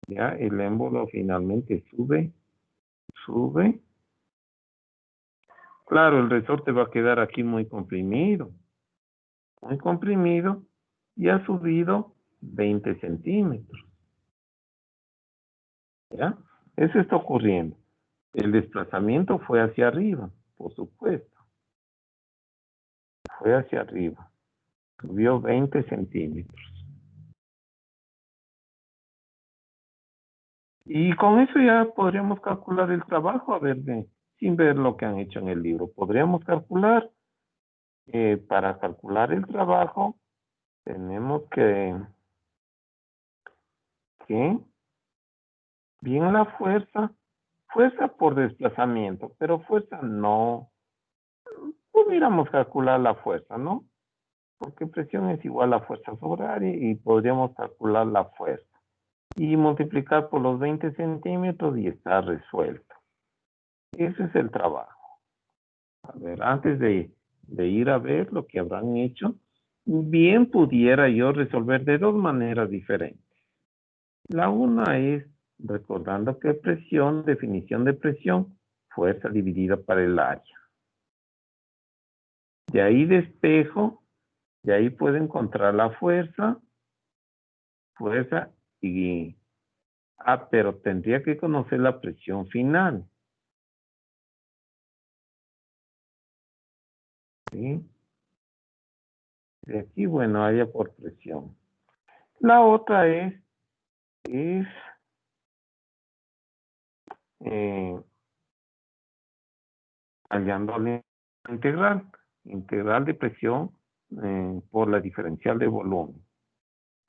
Ya el émbolo finalmente sube. Claro, el resorte va a quedar aquí muy comprimido. Y ha subido 20 centímetros. ¿Ya? Eso está ocurriendo. El desplazamiento fue hacia arriba, por supuesto. Fue hacia arriba. Subió 20 centímetros. Y con eso ya podríamos calcular el trabajo, a ver, sin ver lo que han hecho en el libro. Podríamos calcular, para calcular el trabajo, tenemos que bien la fuerza por desplazamiento, pero fuerza no. Pudiéramos calcular la fuerza, ¿no? Porque presión es igual a fuerza sobre área y podríamos calcular la fuerza. Y multiplicar por los 20 centímetros y está resuelto. Ese es el trabajo. A ver, antes de ir a ver lo que habrán hecho, bien pudiera yo resolver de dos maneras diferentes. La una es recordando que presión, definición de presión, fuerza dividida para el área. De ahí despejo, de ahí puedo encontrar la fuerza y... pero tendría que conocer la presión final. ¿Sí? De aquí, bueno, área por presión. La otra es hallando la integral de presión por la diferencial de volumen.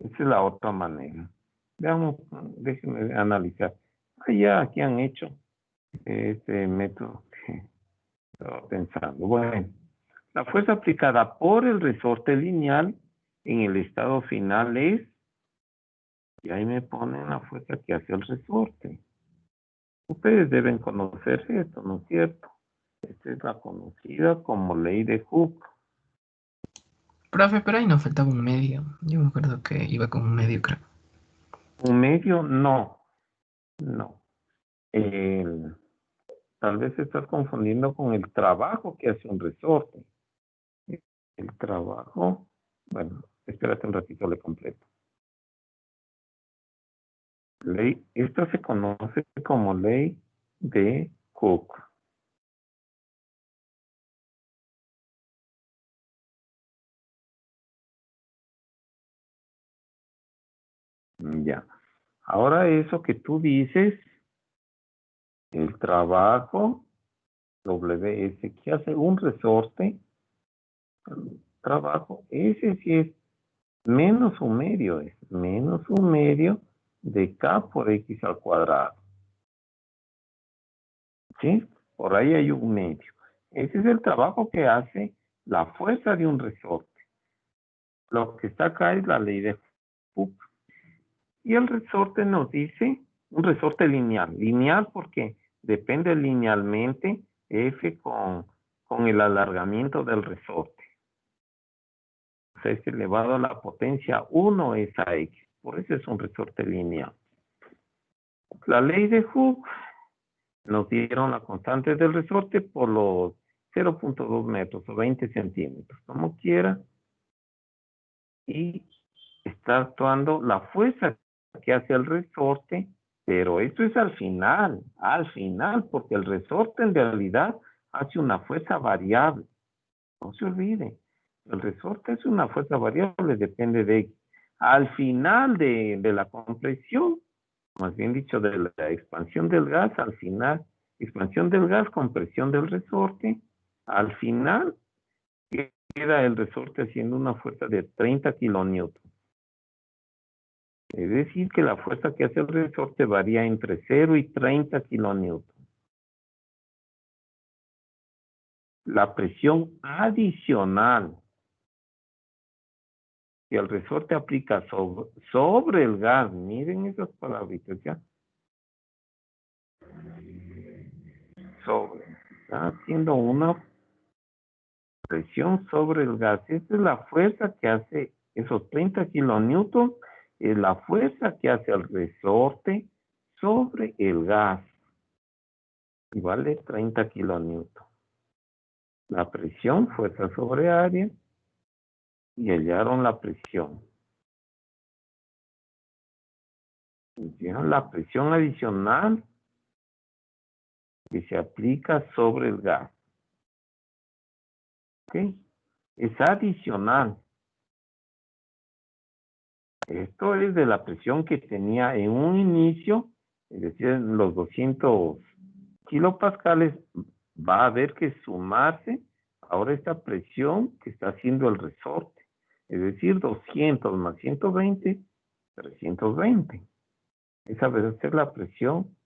Esa es la otra manera. Veamos, déjenme analizar. Ya aquí han hecho este método que estaba pensando. Bueno, la fuerza aplicada por el resorte lineal en el estado final es, y ahí me ponen la fuerza que hace el resorte. Ustedes deben conocer esto, ¿no es cierto? Esta es la conocida como ley de Hooke. Profe, pero ahí nos faltaba un medio. Yo me acuerdo que iba con un medio, creo. ¿Un medio? No. Tal vez se estás confundiendo con el trabajo que hace un resorte. El trabajo, bueno, espérate un ratito, le completo. Esta se conoce como ley de Hooke. Ya. Ahora eso que tú dices, el trabajo, WS, que hace un resorte, el trabajo, ese sí es menos un medio de K por X al cuadrado. ¿Sí? Por ahí hay un medio. Ese es el trabajo que hace la fuerza de un resorte. Lo que está acá es la ley de Hooke. Y el resorte nos dice, un resorte lineal. Lineal porque depende linealmente F con con el alargamiento del resorte. O sea, es elevado a la potencia 1 es a X. Por eso es un resorte lineal. La ley de Hooke nos dieron la constante del resorte por los 0.2 metros o 20 centímetros, como quiera. Y está actuando la fuerza que hace el resorte, pero esto es al final, porque el resorte en realidad hace una fuerza variable. No se olvide, el resorte es una fuerza variable, depende de al final de la compresión, más bien dicho, de la expansión del gas, al final, expansión del gas, compresión del resorte, al final queda el resorte haciendo una fuerza de 30 kilonewtons. Es decir, que la fuerza que hace el resorte varía entre 0 y 30 kilonewtons. La presión adicional que el resorte aplica sobre el gas, miren esas palabritas ya. Está haciendo una presión sobre el gas. Esta es la fuerza que hace esos 30 kilonewtons, es la fuerza que hace el resorte sobre el gas. Y vale 30 kilonewtons. La presión, fuerza sobre área, y hallaron la presión. Hicieron la presión adicional que se aplica sobre el gas. ¿Ok? Es adicional. Esto es de la presión que tenía en un inicio, es decir, los 200 kilopascales, va a haber que sumarse ahora esta presión que está haciendo el resorte. Es decir, 200 más 120, 320. Esa va a ser la presión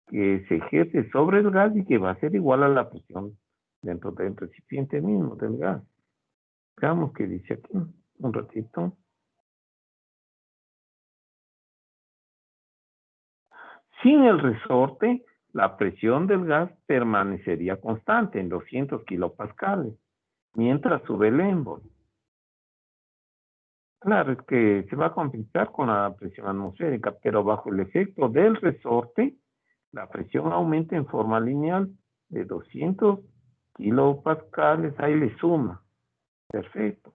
que se ejerce sobre el gas y que va a ser igual a la presión dentro del recipiente mismo del gas. Veamos qué dice aquí un ratito. Sin el resorte, la presión del gas permanecería constante en 200 kilopascales, mientras sube el émbolo. Claro, es que se va a complicar con la presión atmosférica, pero bajo el efecto del resorte, la presión aumenta en forma lineal de 200 kilopascales, ahí le suma. Perfecto.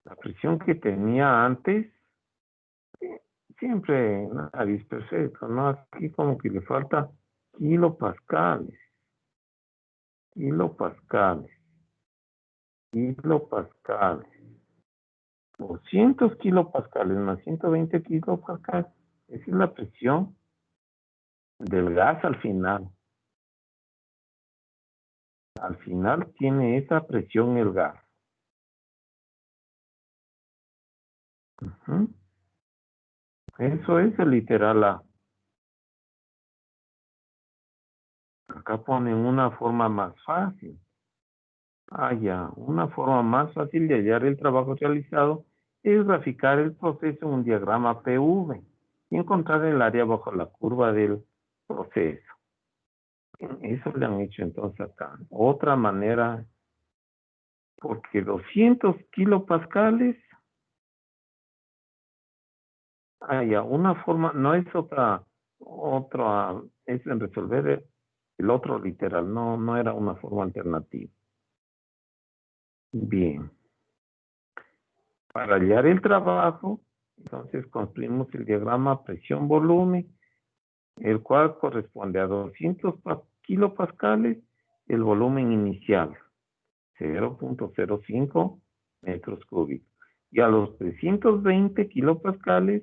La presión que tenía antes, siempre nadie es perfecto, ¿no? Aquí como que le falta kilopascales. Kilopascales. 200 kilopascales más 120 kilopascales. Esa es la presión del gas al final. Al final tiene esa presión el gas. Eso es el literal A. Acá ponen una forma más fácil. Ya, una forma más fácil de hallar el trabajo realizado es graficar el proceso en un diagrama PV y encontrar el área bajo la curva del proceso. Eso le han hecho entonces acá. Otra manera, porque 200 kilopascales, ya, una forma, no es otra, es en resolver el otro literal, no era una forma alternativa. Bien. Para hallar el trabajo, entonces construimos el diagrama presión-volumen, el cual corresponde a 200 kilopascales, el volumen inicial, 0.05 metros cúbicos. Y a los 320 kilopascales,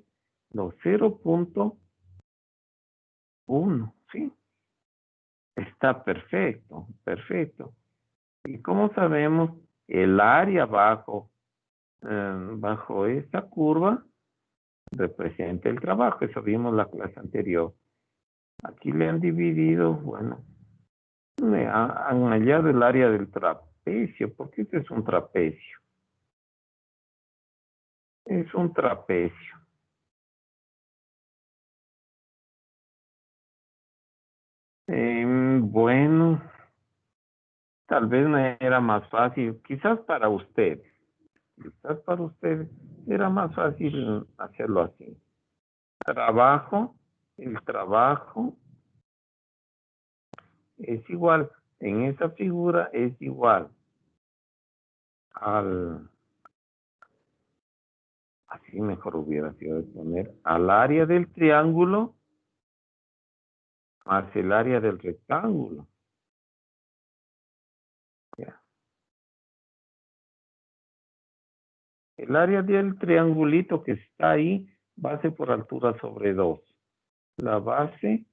los 0.1, ¿sí? Está perfecto, perfecto. ¿Y cómo sabemos el área bajo esta curva representa el trabajo? Eso vimos la clase anterior. Aquí le han dividido, bueno, han hallado el área del trapecio, porque este es un trapecio. Es un trapecio. Bueno, tal vez me era más fácil, quizás para usted era más fácil hacerlo así. El trabajo es igual, en esa figura es igual así mejor hubiera sido de poner, al área del triángulo más el área del rectángulo. Ya. El área del triangulito que está ahí, base por altura sobre 2. La base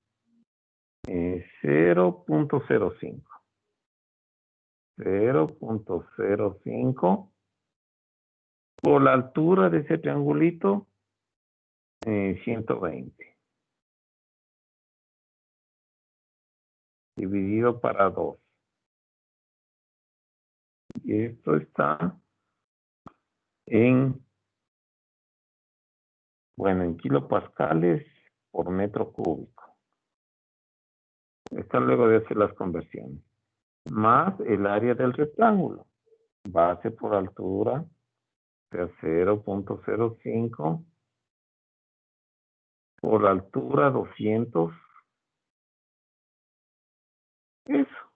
es 0.05. 0.05 por la altura de ese triangulito, 120. Dividido para 2. Y esto está en kilopascales por metro cúbico. Está luego de hacer las conversiones. Más el área del rectángulo. Base por altura de 0.05 por altura 200. Eso.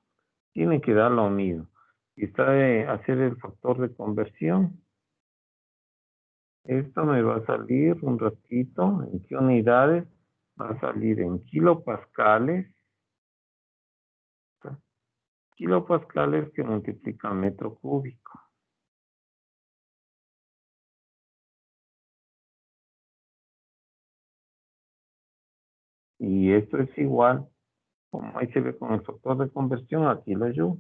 Tiene que dar lo mismo. Y está de hacer el factor de conversión. Esto me va a salir un ratito. ¿En qué unidades? Va a salir en kilopascales. Kilopascales que multiplican metro cúbico. Y esto es igual, como ahí se ve con el factor de conversión, aquí lo yo.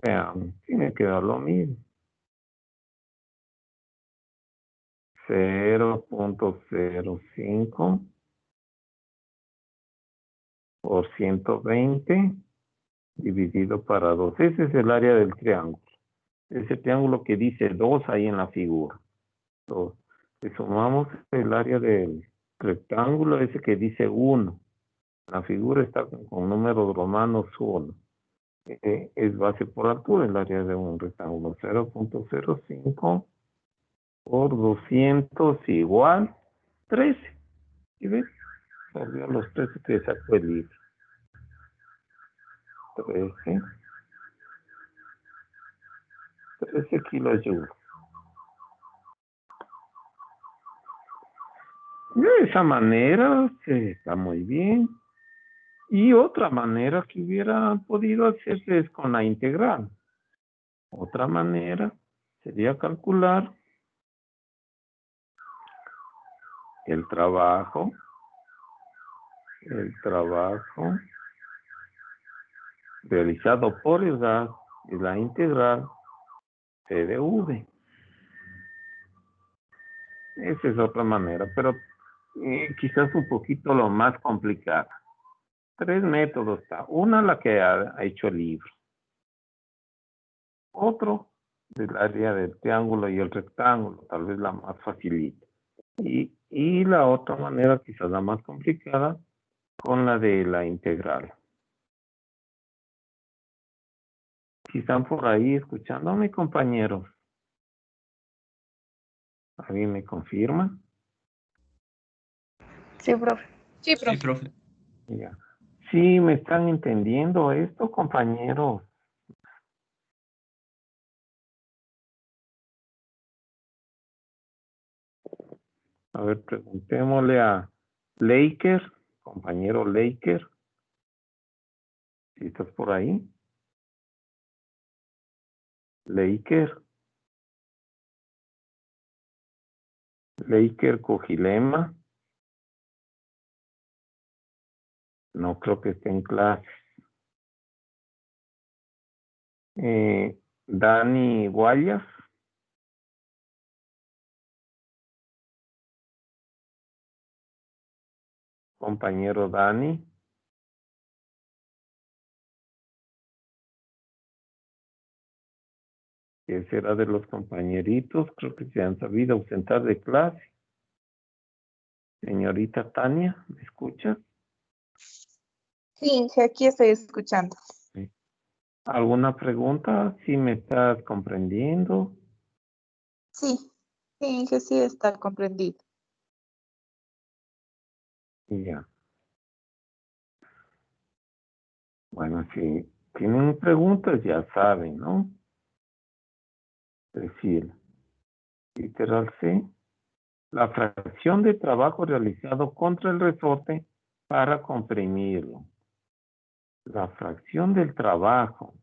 Vean, tiene que dar lo mismo. 0.05 por 120 dividido para 2. Ese es el área del triángulo. Ese triángulo que dice 2 ahí en la figura. Entonces, le sumamos el área del rectángulo, ese que dice 1. La figura está con números romanos 1. Es base por altura, el área de un rectángulo. 0.05 por 200 igual 13. ¿Sí ves? Salió los 13 que sacó el libro. 13 kilojoules. De esa manera está muy bien. Y otra manera que hubiera podido hacerse es con la integral. Otra manera sería calcular el trabajo realizado por el gas y la integral C de V. Esa es otra manera, pero quizás un poquito lo más complicado. 3 métodos está. Una, la que ha hecho el libro. Otro, del área del triángulo y el rectángulo, tal vez la más facilita. Y la otra manera, quizás la más complicada, con la de la integral. Si están por ahí escuchándome, compañeros. ¿Alguien me confirma? Sí, profe. Sí, Sí, profe. profe. Ya. ¿Sí me están entendiendo esto, compañeros? A ver, preguntémosle a Laker, compañero Laker, si estás por ahí. Laker Cojilema. No creo que esté en clase. Dani Guayas. Compañero Dani. Que será de los compañeritos, creo que se han sabido ausentar de clase. Señorita Tania, ¿me escuchas? Sí, Inge, aquí estoy escuchando. ¿Alguna pregunta? ¿Si me estás comprendiendo? Sí, sí, Inge, sí está comprendido. Ya. Bueno, si tienen preguntas ya saben, ¿no? Decir, literal C, la fracción de trabajo realizado contra el resorte para comprimirlo. La fracción del trabajo.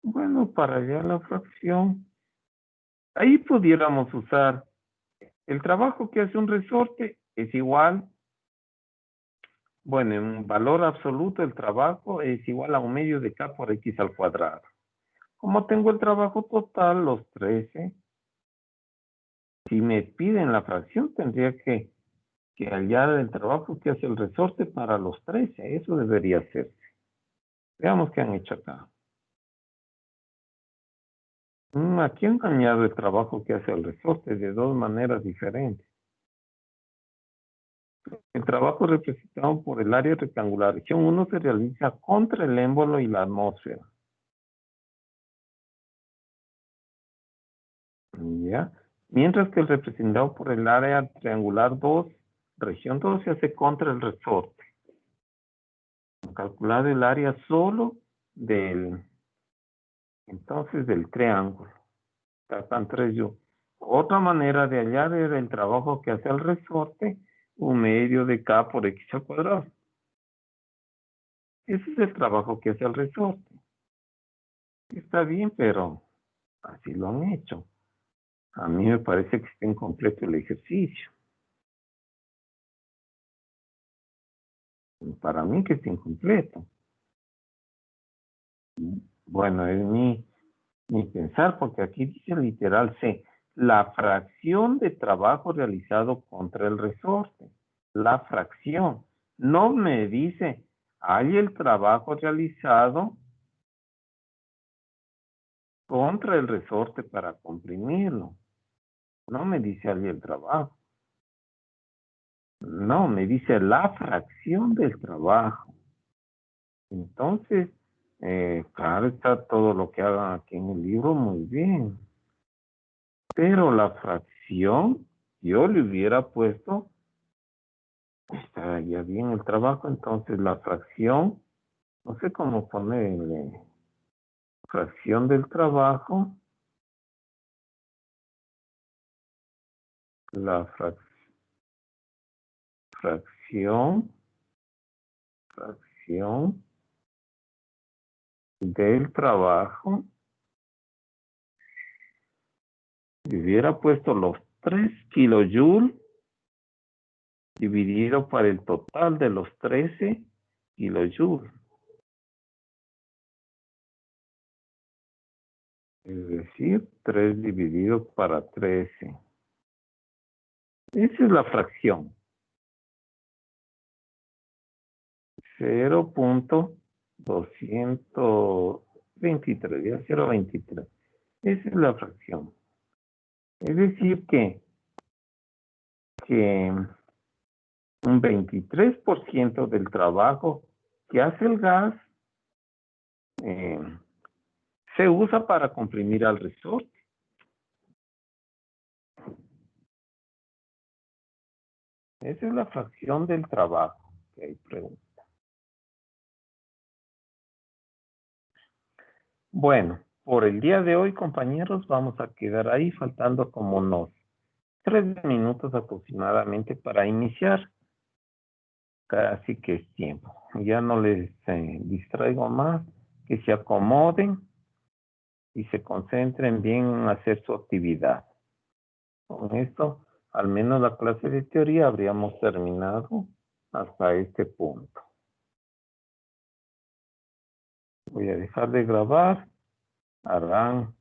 Bueno, para hallar la fracción, ahí pudiéramos usar el trabajo que hace un resorte es igual, bueno, en valor absoluto el trabajo es igual a 1/2 de K por X al cuadrado. Como tengo el trabajo total, los 13, si me piden la fracción, tendría que hallar el trabajo que hace el resorte para los 13. Eso debería hacerse. Veamos qué han hecho acá. Aquí han añadido el trabajo que hace el resorte de dos maneras diferentes. El trabajo representado por el área rectangular. Región 1 se realiza contra el émbolo y la atmósfera. ¿Ya? Mientras que el representado por el área triangular 2, región 2, se hace contra el resorte. Calcular el área solo del triángulo. Están 3 yo. Otra manera de hallar era el trabajo que hace el resorte, 1/2 de K por X al cuadrado. Ese es el trabajo que hace el resorte. Está bien, pero así lo han hecho. A mí me parece que está incompleto el ejercicio. Para mí que está incompleto. Bueno, es mi pensar, porque aquí dice literal C, la fracción de trabajo realizado contra el resorte. La fracción. No me dice, hay el trabajo realizado contra el resorte para comprimirlo. No me dice hay el trabajo. No, me dice la fracción del trabajo. Entonces, claro, está todo lo que hagan aquí en el libro muy bien. Pero la fracción, yo le hubiera puesto, está ya bien el trabajo, entonces la fracción, no sé cómo ponerle, fracción del trabajo, la fracción del trabajo, le hubiera puesto los 3 kilojoules dividido por el total de los 13 kilojoules. Es decir, 3 dividido para 13. Esa es la fracción. 0.223, ya 0.23. Esa es la fracción. Es decir que un 23% del trabajo que hace el gas se usa para comprimir al resorte. Esa es la fracción del trabajo que hay pregunta. Bueno, por el día de hoy, compañeros, vamos a quedar ahí faltando como unos 3 minutos aproximadamente para iniciar. Casi que es tiempo. Ya no les distraigo más, que se acomoden y se concentren bien en hacer su actividad. Con esto, al menos la clase de teoría habríamos terminado hasta este punto. Voy a dejar de grabar. Harán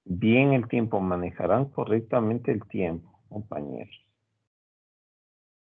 bien el tiempo, manejarán correctamente el tiempo, compañeros.